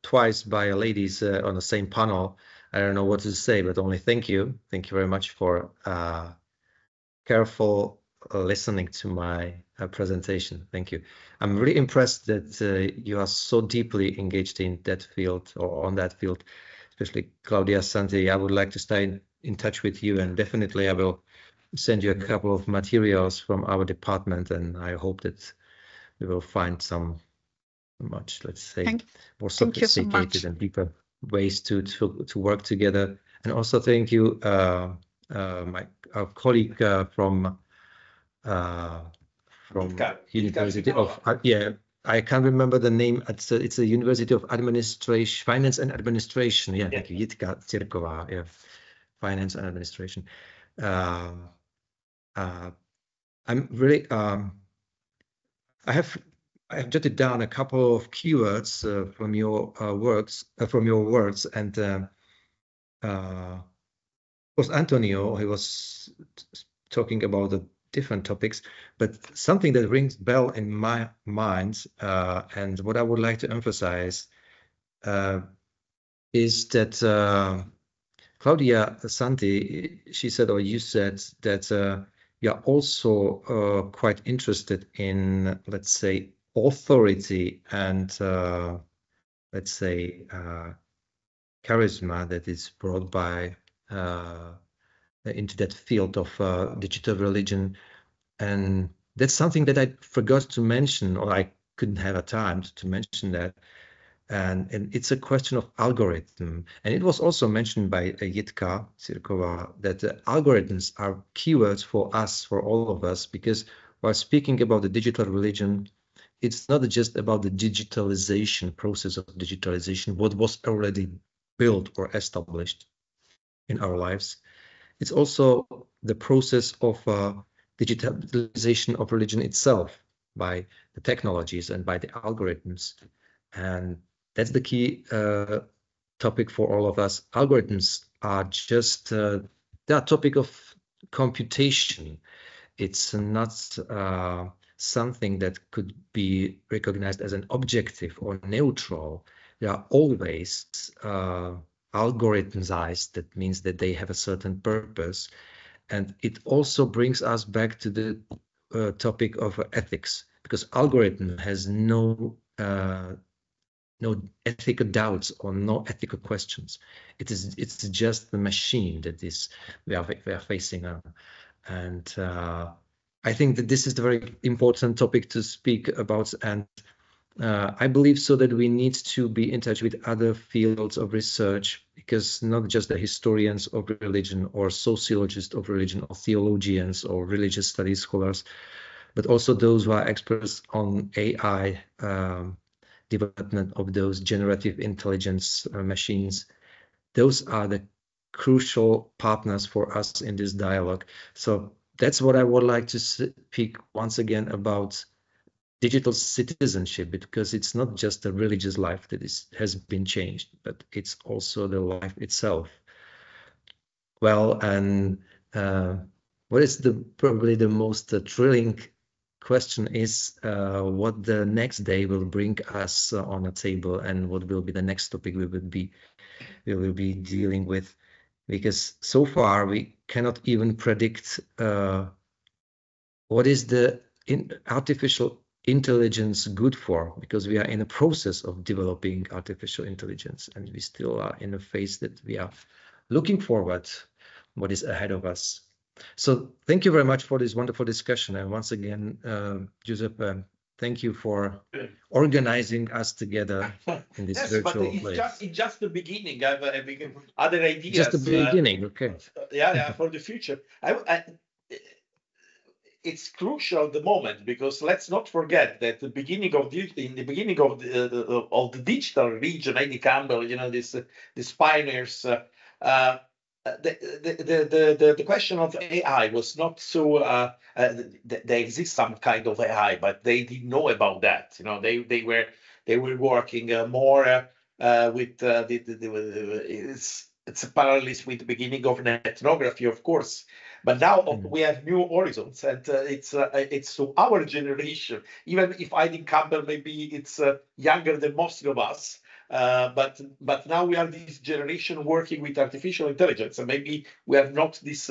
twice by ladies on the same panel, I don't know what to say, but only thank you. Thank you very much for careful listening to my presentation. Thank you. I'm really impressed that you are so deeply engaged in that field or on that field, especially Claudia, Santi. I would like to stay in touch with you, and definitely I will send you a couple of materials from our department, and I hope that we will find some much, let's say, more sophisticated and deeper ways to work together. And also thank you, our colleague from from Jitka. University of I can't remember the name. It's a University of Administration, Finance and Administration. Yeah, thank you. Jitka, Cirklová. Yeah, Finance and Administration. I'm really. I have jotted down a couple of keywords from your words, and of course Antonio, he was talking about the different topics, but something that rings bell in my mind, and what I would like to emphasize is that Claudia, Santi, she said, or you said that you're also quite interested in, let's say, authority and let's say charisma that is brought by into that field of digital religion. And that's something that I forgot to mention, or I couldn't have a time to mention that. And it's a question of algorithm. And it was also mentioned by Jitka, Cirklová, that algorithms are keywords for us, for all of us, because while speaking about the digital religion, it's not just about the digitalization, process of digitalization, what was already built or established in our lives. It's also the process of digitalization of religion itself by the technologies and by the algorithms. And that's the key topic for all of us. Algorithms are just the topic of computation. It's not something that could be recognized as an objective or neutral. They are always algorithmized. That means that they have a certain purpose. And it also brings us back to the topic of ethics, because algorithm has no ethical doubts or no ethical questions. It's just the machine that is we are facing now. And I think that this is a very important topic to speak about, and I believe so that we need to be in touch with other fields of research, because not just the historians of religion or sociologists of religion or theologians or religious studies scholars, but also those who are experts on AI, development of those generative intelligence machines. Those are the crucial partners for us in this dialogue. So that's what I would like to speak once again about digital citizenship, because it's not just a religious life that has been changed, but it's also the life itself. Well, and what is probably the most thrilling question is what the next day will bring us on a table, and what will be the next topic we will be dealing with, because so far we cannot even predict what is the artificial intelligence good for, because we are in a process of developing artificial intelligence, and we still are in a phase that we are looking forward what is ahead of us. So thank you very much for this wonderful discussion. And once again, Giuseppe, thank you for organizing us together in this virtual place. It's just the beginning. I have other ideas. Just the beginning, okay. For the future. It's crucial at the moment, because let's not forget that in the beginning of the digital region, Eddie Campbell, these pioneers. The question of AI was not so. There exists some kind of AI, but they didn't know about that. They were working more with it's a parallel with the beginning of ethnography, of course. But now we have new horizons, and it's to our generation. Even if Eddie Campbell maybe it's younger than most of us. But now we are this generation working with artificial intelligence, and maybe we have not this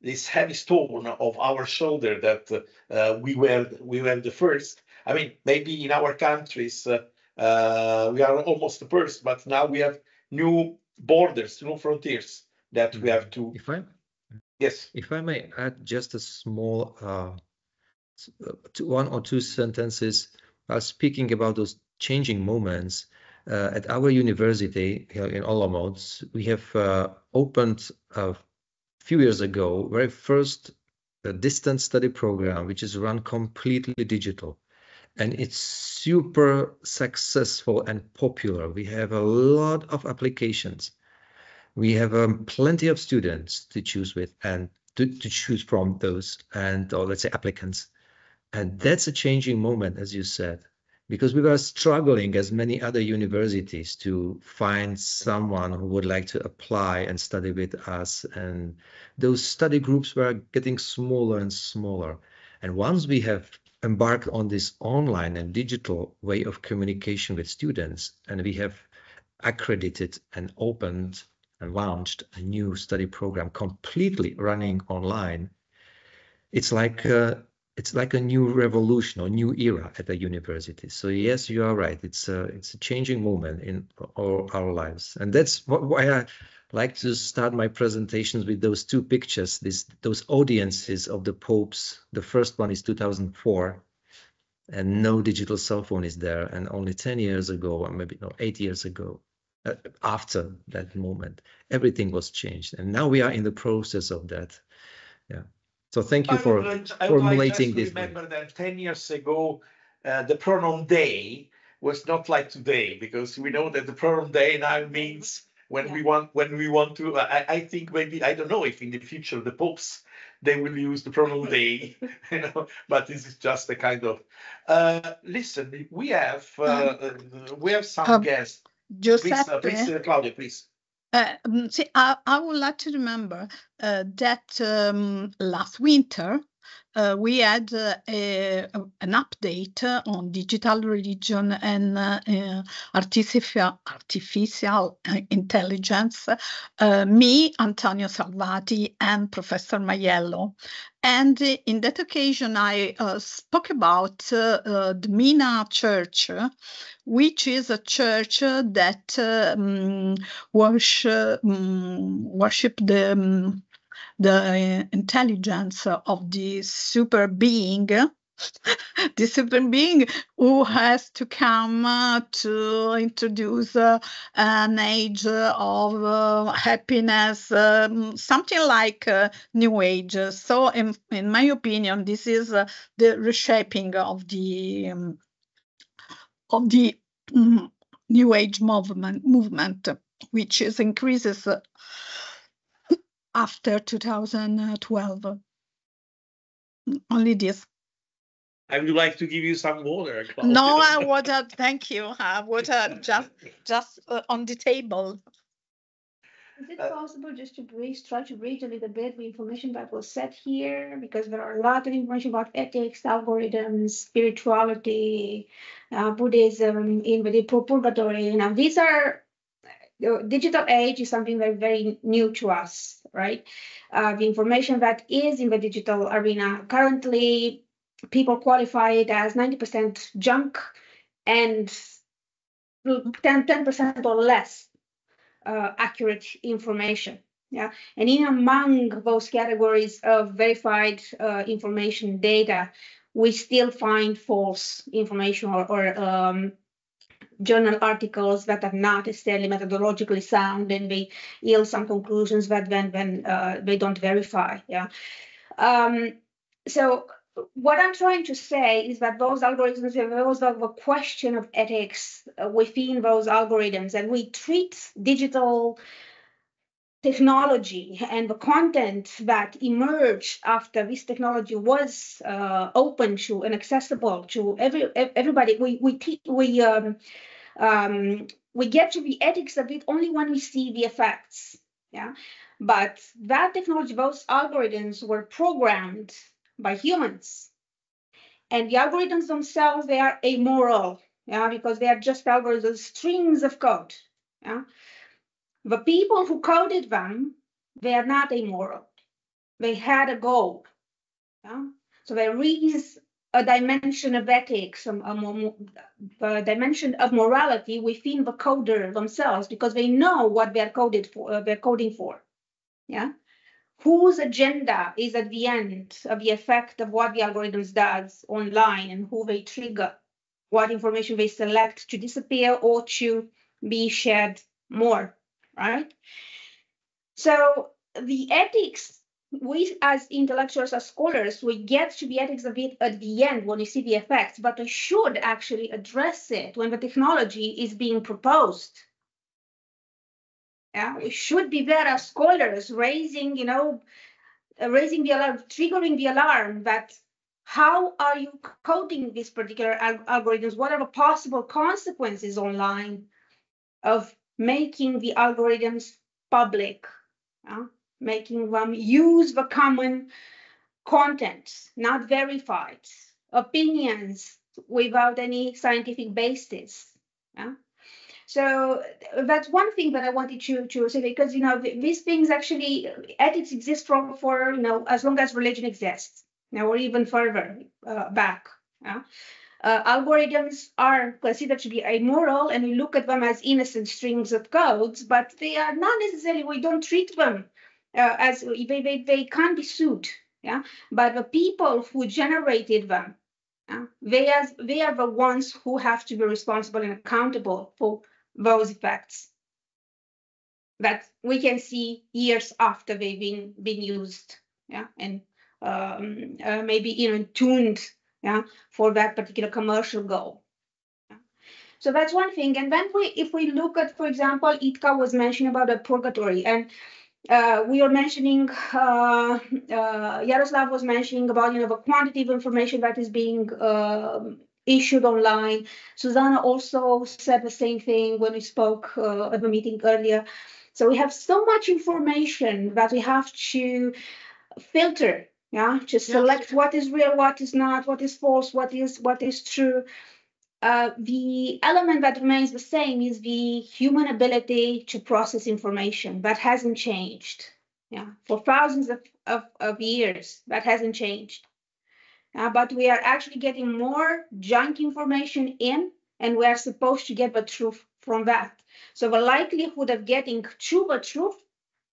this heavy stone of our shoulder that we were the first. I mean, maybe in our countries we are almost the first, but now we have new borders, new frontiers that we have to. If I may add just a small one or two sentences, speaking about those changing moments at our university here in Olomouc, we have opened a few years ago very first a distance study program which is run completely digital. And it's super successful and popular. We have a lot of applications. We have plenty of students to choose with and to choose from those, and or let's say applicants. And that's a changing moment, as you said, because we were struggling as many other universities to find someone who would like to apply and study with us. And those study groups were getting smaller and smaller. And once we have embarked on this online and digital way of communication with students, and we have accredited and opened and launched a new study program completely running online, it's like a new revolution or new era at the university. So yes, you are right. It's a changing moment in our lives, and that's why I like to start my presentations with those two pictures. Those audiences of the popes. The first one is 2004, and no digital cell phone is there. And only 10 years ago, or maybe 8 years ago, after that moment, everything was changed, and now we are in the process of that. Yeah. So thank you for formulating this. I remember that 10 years ago, the pronoun they was not like today, because we know that the pronoun they now means when we want to. I think maybe, I don't know if in the future the popes, they will use the pronoun they, but this is just a kind of. Listen, we have some guests. Giuseppe, Please, Claudia, please. I would like to remember that last winter we had an update on digital religion and artificial intelligence. Me, Antonio Salvati, and Professor Maiello. And in that occasion, I spoke about the Mina Church, which is a church that worship the intelligence of the super being, the super being who has to come to introduce an age of happiness, something like New Age. So, in my opinion, this is the reshaping of the New Age movement, which increases after 2012. Only this. I would like to give you some water, Claudia. No, water, thank you. Water just on the table. Is it possible just to try to bridge a little bit the information that was said here? Because there are a lot of information about ethics, algorithms, spirituality, Buddhism, in the purgatory. Now, these are, the digital age is something very, very new to us, right? The information that is in the digital arena currently, people qualify it as 90% junk and 10% or less accurate information. Yeah, and in among those categories of verified information data, we still find false information or journal articles that are not necessarily methodologically sound, and they yield some conclusions that then they don't verify. Yeah. So what I'm trying to say is that those algorithms, those are the question of ethics within those algorithms, and we treat digital technology and the content that emerged after this technology was open to and accessible to everybody. We get to the ethics of it only when we see the effects. Yeah, but that technology, those algorithms were programmed by humans, and the algorithms themselves, they are amoral. Yeah, because they are just algorithms, strings of code. Yeah. The people who coded them, they are not amoral. They had a goal. Yeah? So there is a dimension of ethics, a dimension of morality within the coder themselves, because they know what they're coding for. Yeah, whose agenda is at the end of the effect of what the algorithms does online, and who they trigger, what information they select to disappear or to be shared more. Right? So the ethics we as intellectuals, as scholars, we get to the ethics of it at the end when we see the effects, but we should actually address it when the technology is being proposed. Yeah, we should be there as scholars, raising the alarm, triggering the alarm that how are you coding these particular algorithms? What are the possible consequences online of making the algorithms public? Making them use the common content, not verified, opinions without any scientific basis. Yeah? So that's one thing that I wanted to say, because these things actually, ethics exist for as long as religion exists, or even further back. Yeah? Algorithms are considered to be amoral, and we look at them as innocent strings of codes, but they are not necessarily. We don't treat them as they can't be sued. Yeah, but the people who generated them, they are the ones who have to be responsible and accountable for those effects that we can see years after they've been used, and maybe even tuned, for that particular commercial goal. So that's one thing. And then if we look at, for example, Jitka was mentioning about a purgatory, and we are mentioning, Jaroslav was mentioning about, the quantity of information that is being issued online. Susanne also said the same thing when we spoke at the meeting earlier. So we have so much information that we have to filter, to select what is real, what is not, what is false, what is true. The element that remains the same is the human ability to process information. That hasn't changed. For thousands of years, that hasn't changed. But we are actually getting more junk information in, and we are supposed to get the truth from that. So the likelihood of getting to the truth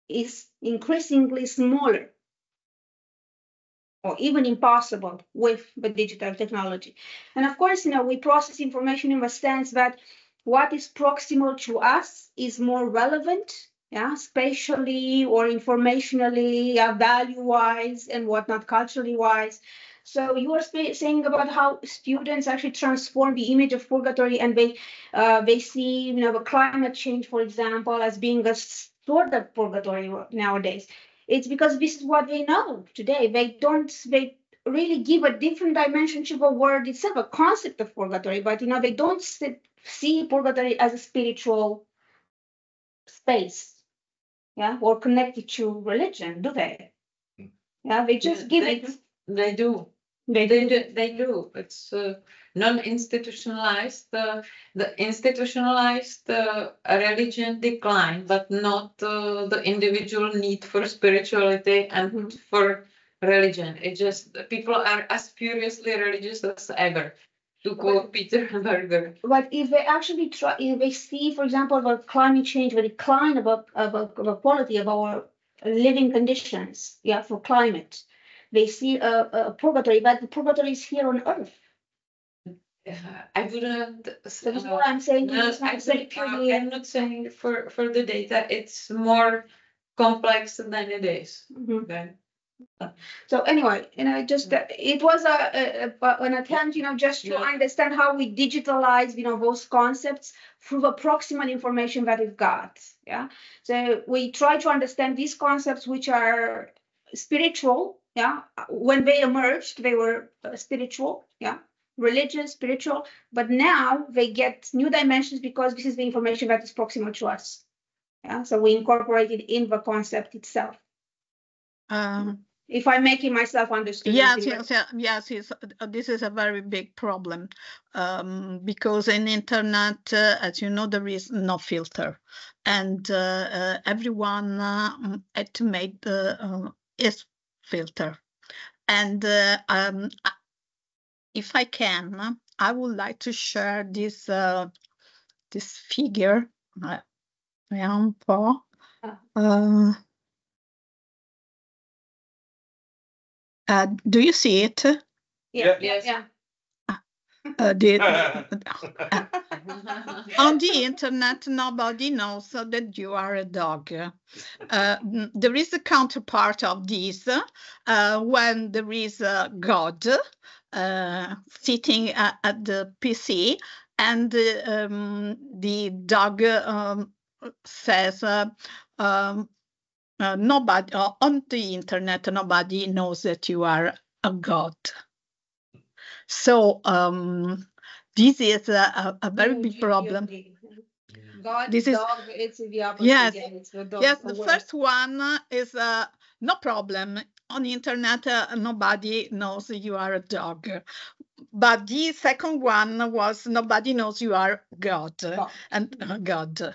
is increasingly smaller, or even impossible with the digital technology. And of course, we process information in the sense that what is proximal to us is more relevant, spatially or informationally, value-wise, and whatnot, culturally-wise. So you were saying about how students actually transform the image of purgatory, and they see, the climate change, for example, as being a sort of purgatory nowadays. It's because this is what they know today. They really give a different dimension to the word itself, a concept of purgatory, but they don't see purgatory as a spiritual space, or connected to religion, do they? They just give it. They do. They do. It's non-institutionalized. The institutionalized religion decline, but not the individual need for spirituality and for religion. It just, people are as furiously religious as ever, to quote Peter Berger. But if they actually try, if they see, for example, the climate change, the decline of the quality of our living conditions, for climate, they see a purgatory, but the purgatory is here on earth. I wouldn't. So that's what I'm saying. No, I'm not saying for the data. It's more complex than it is. Okay. So anyway, just it was an attempt, just to understand how we digitalize, those concepts through the proximal information that we've got. So we try to understand these concepts, which are spiritual. When they emerged, they were spiritual. Religious, spiritual, but now they get new dimensions because this is the information that is proximal to us. So we incorporate it in the concept itself. If I'm making myself understood. Yes. This is a very big problem because in internet, as you know, there is no filter, and everyone had to make his filter. And if I can, I would like to share this figure. Do you see it? Yeah. On the internet, nobody knows that you are a dog. There is a counterpart of this when there is God sitting at the PC, and the dog says, nobody on the internet, nobody knows that you are a God. So this is a very big problem. God, This is dog, it's the opposite. yes, Yeah, it's the dog. yes. The first one is no problem. On the internet, nobody knows you are a dog. But the second one was nobody knows you are God. And God.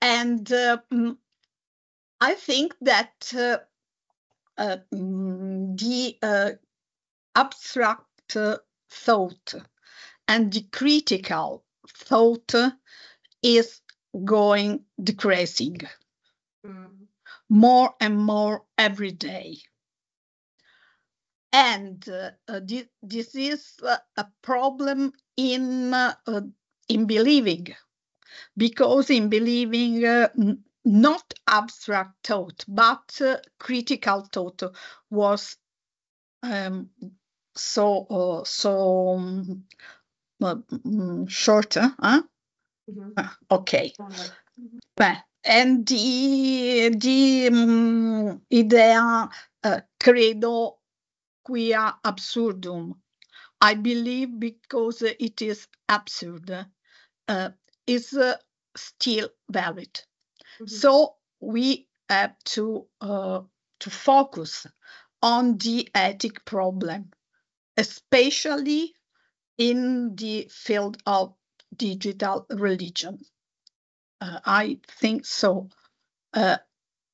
And I think that the abstract thought and the critical thought is going decreasing more and more every day. And this is a problem in believing, because in believing, not abstract thought, but critical thought was so shorter. Huh? Okay. And the idea credo quia absurdum, I believe, because it is absurd, is still valid. So we have to focus on the ethic problem, especially in the field of digital religion. I think so.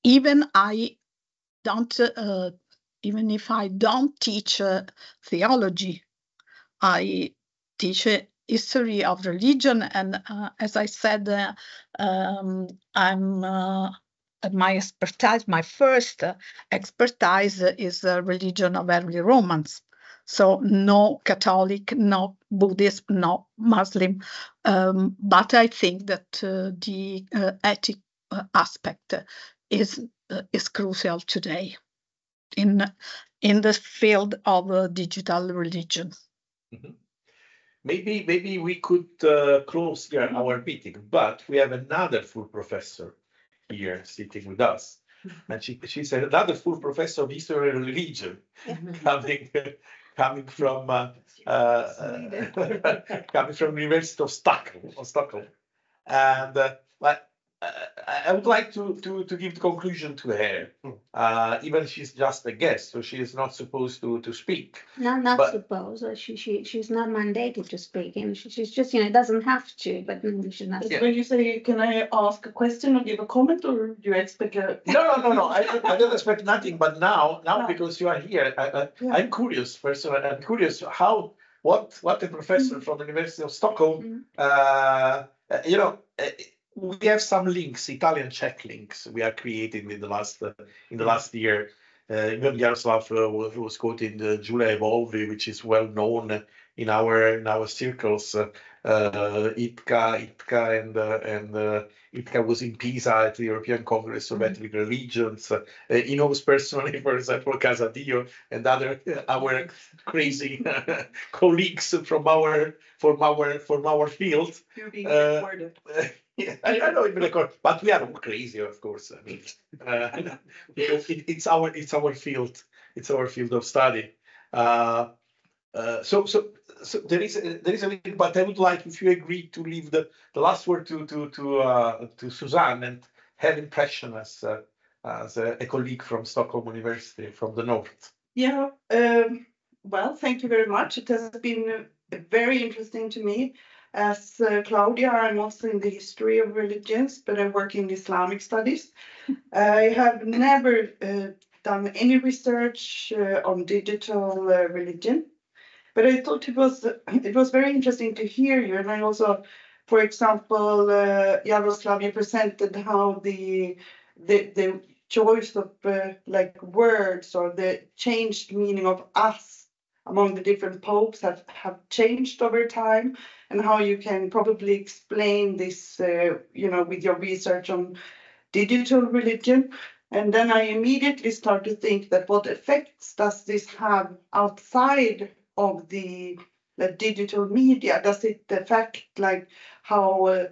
Even if I don't teach theology, I teach history of religion, and as I said, my expertise, my first expertise is religion of early Romans. So no Catholic, no Buddhist, no Muslim, but I think that the ethic aspect is crucial today in the field of digital religion. Maybe we could close here our meeting, but we have another full professor here sitting with us, and she's another full professor of history and religion, coming from University of Stockholm, and I would like to give the conclusion to her. Even she's just a guest, so she is not supposed to speak. No, not supposed. She's not mandated to speak, and she's just doesn't have to. But no, she's not. Yeah. When you say, can I ask a question or give a comment, or do you expect a? No. I don't expect nothing. But now because you are here, I'm curious. Personally, I'm curious what a professor from the University of Stockholm, we have some links, Italian Czech links we are creating in the last year. Even Jaroslav was quoting Giulia Evolvi, which is well known in our circles. Jitka and Jitka was in Pisa at the European Congress of Ethnic Religions. He knows personally, for example, Casadio and other our crazy colleagues from our field. You're being recorded. Yeah, I know it, but we are all crazy, of course. I mean, because it's our field. It's our field of study. So there is a link, but I would like, if you agree, to leave the last word to Susanne and her impression as a colleague from Stockholm University from the north. Yeah. Well, thank you very much. It has been very interesting to me. As Claudia, I'm also in the history of religions, but I work in Islamic studies. I have never done any research on digital religion, but I thought it was very interesting to hear you. And I also, for example, Jaroslav, you presented how the choice of like words or the changed meaning of us among the different popes have changed over time, and how you can probably explain this, with your research on digital religion. And then I immediately start to think that what effects does this have outside of the digital media? Does it affect like how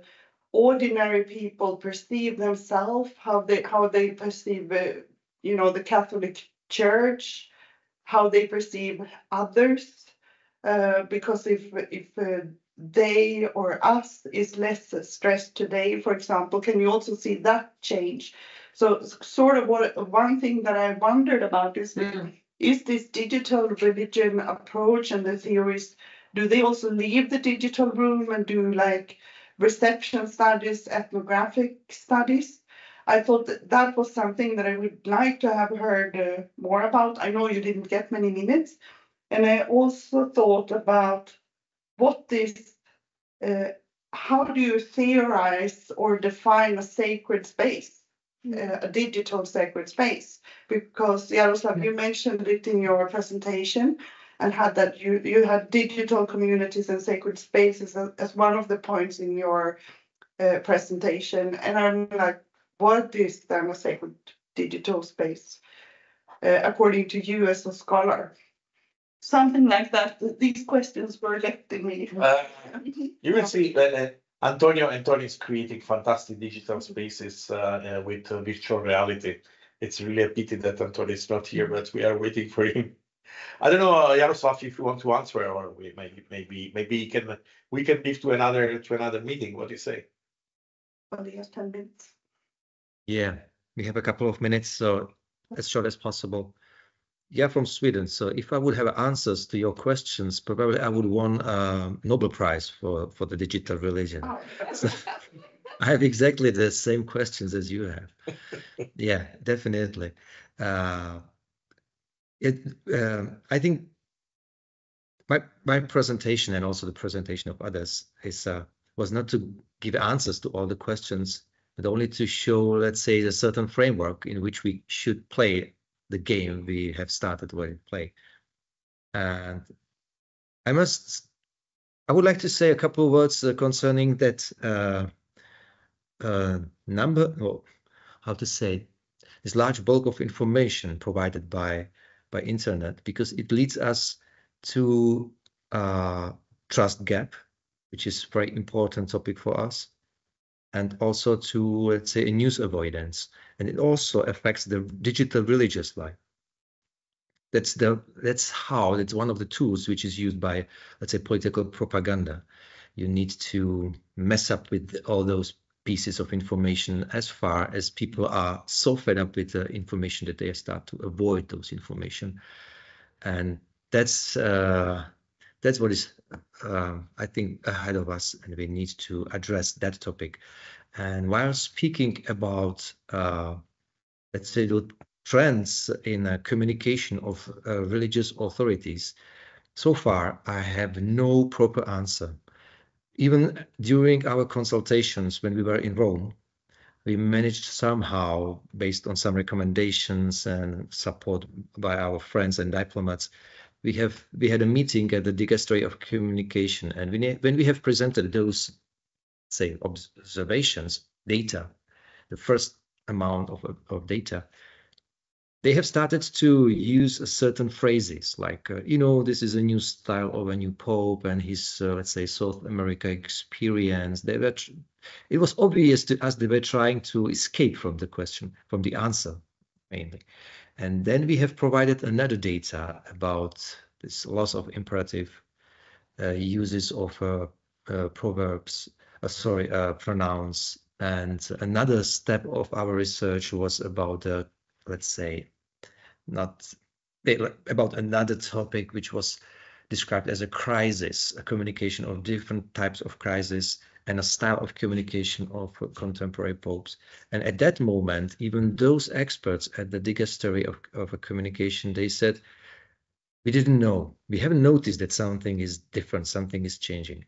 ordinary people perceive themselves, how they perceive, the Catholic Church, how they perceive others? Because if they or us is less stressed today, for example, can you also see that change? So sort of one thing that I wondered about is this digital religion approach and the theories, do they also leave the digital room and do like reception studies, ethnographic studies? I thought that was something that I would like to have heard more about. I know you didn't get many minutes. And I also thought about how do you theorize or define a sacred space, a digital sacred space? Because Jaroslav, you mentioned it in your presentation and had that you had digital communities and sacred spaces as one of the points in your presentation. And I'm like, what is then a sacred digital space, according to you as a scholar? Something like that. These questions were left in me. You will see that Antonio is creating fantastic digital spaces with virtual reality. It's really a pity that Antonio is not here, but we are waiting for him. I don't know, Jaroslav, if you want to answer, or maybe we can leave to another meeting. What do you say? Well, he has 10 minutes. Yeah, we have a couple of minutes, so as short as possible. Yeah, from Sweden. So if I would have answers to your questions, probably I would won a Nobel Prize for the digital religion. Oh. So I have exactly the same questions as you have. Yeah, definitely. I think my presentation and also the presentation of others was not to give answers to all the questions, but only to show, let's say, a certain framework in which we should play the game we have started to play. And I would like to say a couple of words concerning that this large bulk of information provided by internet, because it leads us to trust gap, which is a very important topic for us, and also to, let's say, a news avoidance. And it also affects the digital religious life. That's one of the tools which is used by, let's say, political propaganda. You need to mess up with all those pieces of information as far as people are so fed up with the information that they start to avoid those information. And that's what is, I think, ahead of us, and we need to address that topic. And while speaking about, let's say, the trends in communication of religious authorities, so far I have no proper answer. Even during our consultations when we were in Rome, we managed somehow, based on some recommendations and support by our friends and diplomats, we had a meeting at the Dicastery of Communication, and when we have presented those, say, observations, data, the first amount of data, they have started to use certain phrases like, this is a new style of a new pope and his, let's say, South America experience. It was obvious to us they were trying to escape from the question, from the answer, mainly. And then we have provided another data about this loss of imperative, uses of pronouns. And another step of our research was about, let's say, about another topic which was described as a crisis, a communication of different types of crisis, and a style of communication of contemporary popes. And at that moment, even those experts at the Dicastery of a Communication, they said, we didn't know. We haven't noticed that something is different, something is changing.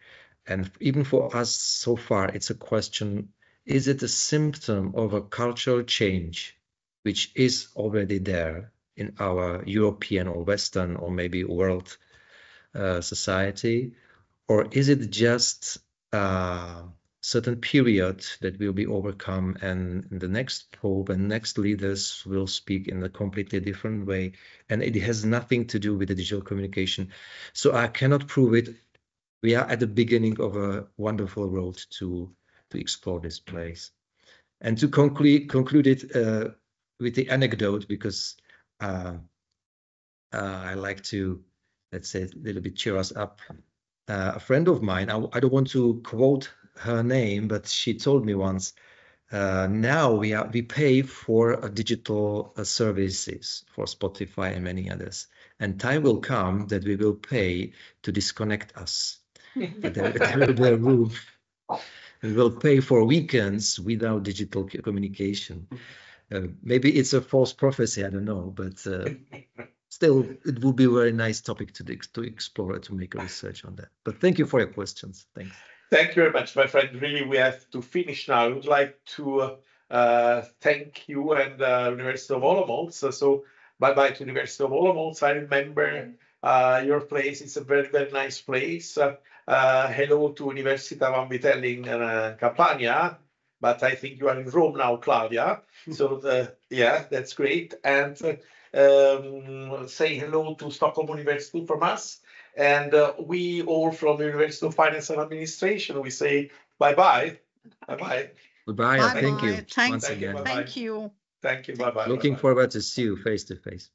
And even for us so far, it's a question, is it a symptom of a cultural change which is already there in our European or Western or maybe world society, or is it just a certain period that will be overcome, and the next pope and next leaders will speak in a completely different way, and it has nothing to do with the digital communication? So I cannot prove it. We are at the beginning of a wonderful road to explore this place. And to conclude it with the anecdote, because I like to, let's say, a little bit cheer us up. A friend of mine, I don't want to quote her name, but she told me once, now we pay for digital services for Spotify and many others, and time will come that we will pay to disconnect us. But there will be a room. We will pay for weekends without digital communication. Maybe it's a false prophecy, I don't know, but still, it would be a very nice topic to explore, to make a research on that. But thank you for your questions. Thanks. Thank you very much, my friend. Really, we have to finish now. I would like to thank you and University of Olomouc. So bye-bye to University of Olomouc. I remember your place. It's a very, very nice place. Hello to Università Vanvitelli in Campania. But I think you are in Rome now, Claudia. So yeah, that's great. And say hello to Stockholm University from us. And we all from the University of Finance and Administration, we say bye-bye. Bye-bye. Goodbye. Thank you. Thank once you. again. Thank you. Thank you. Bye-bye. Looking forward to see you face to face.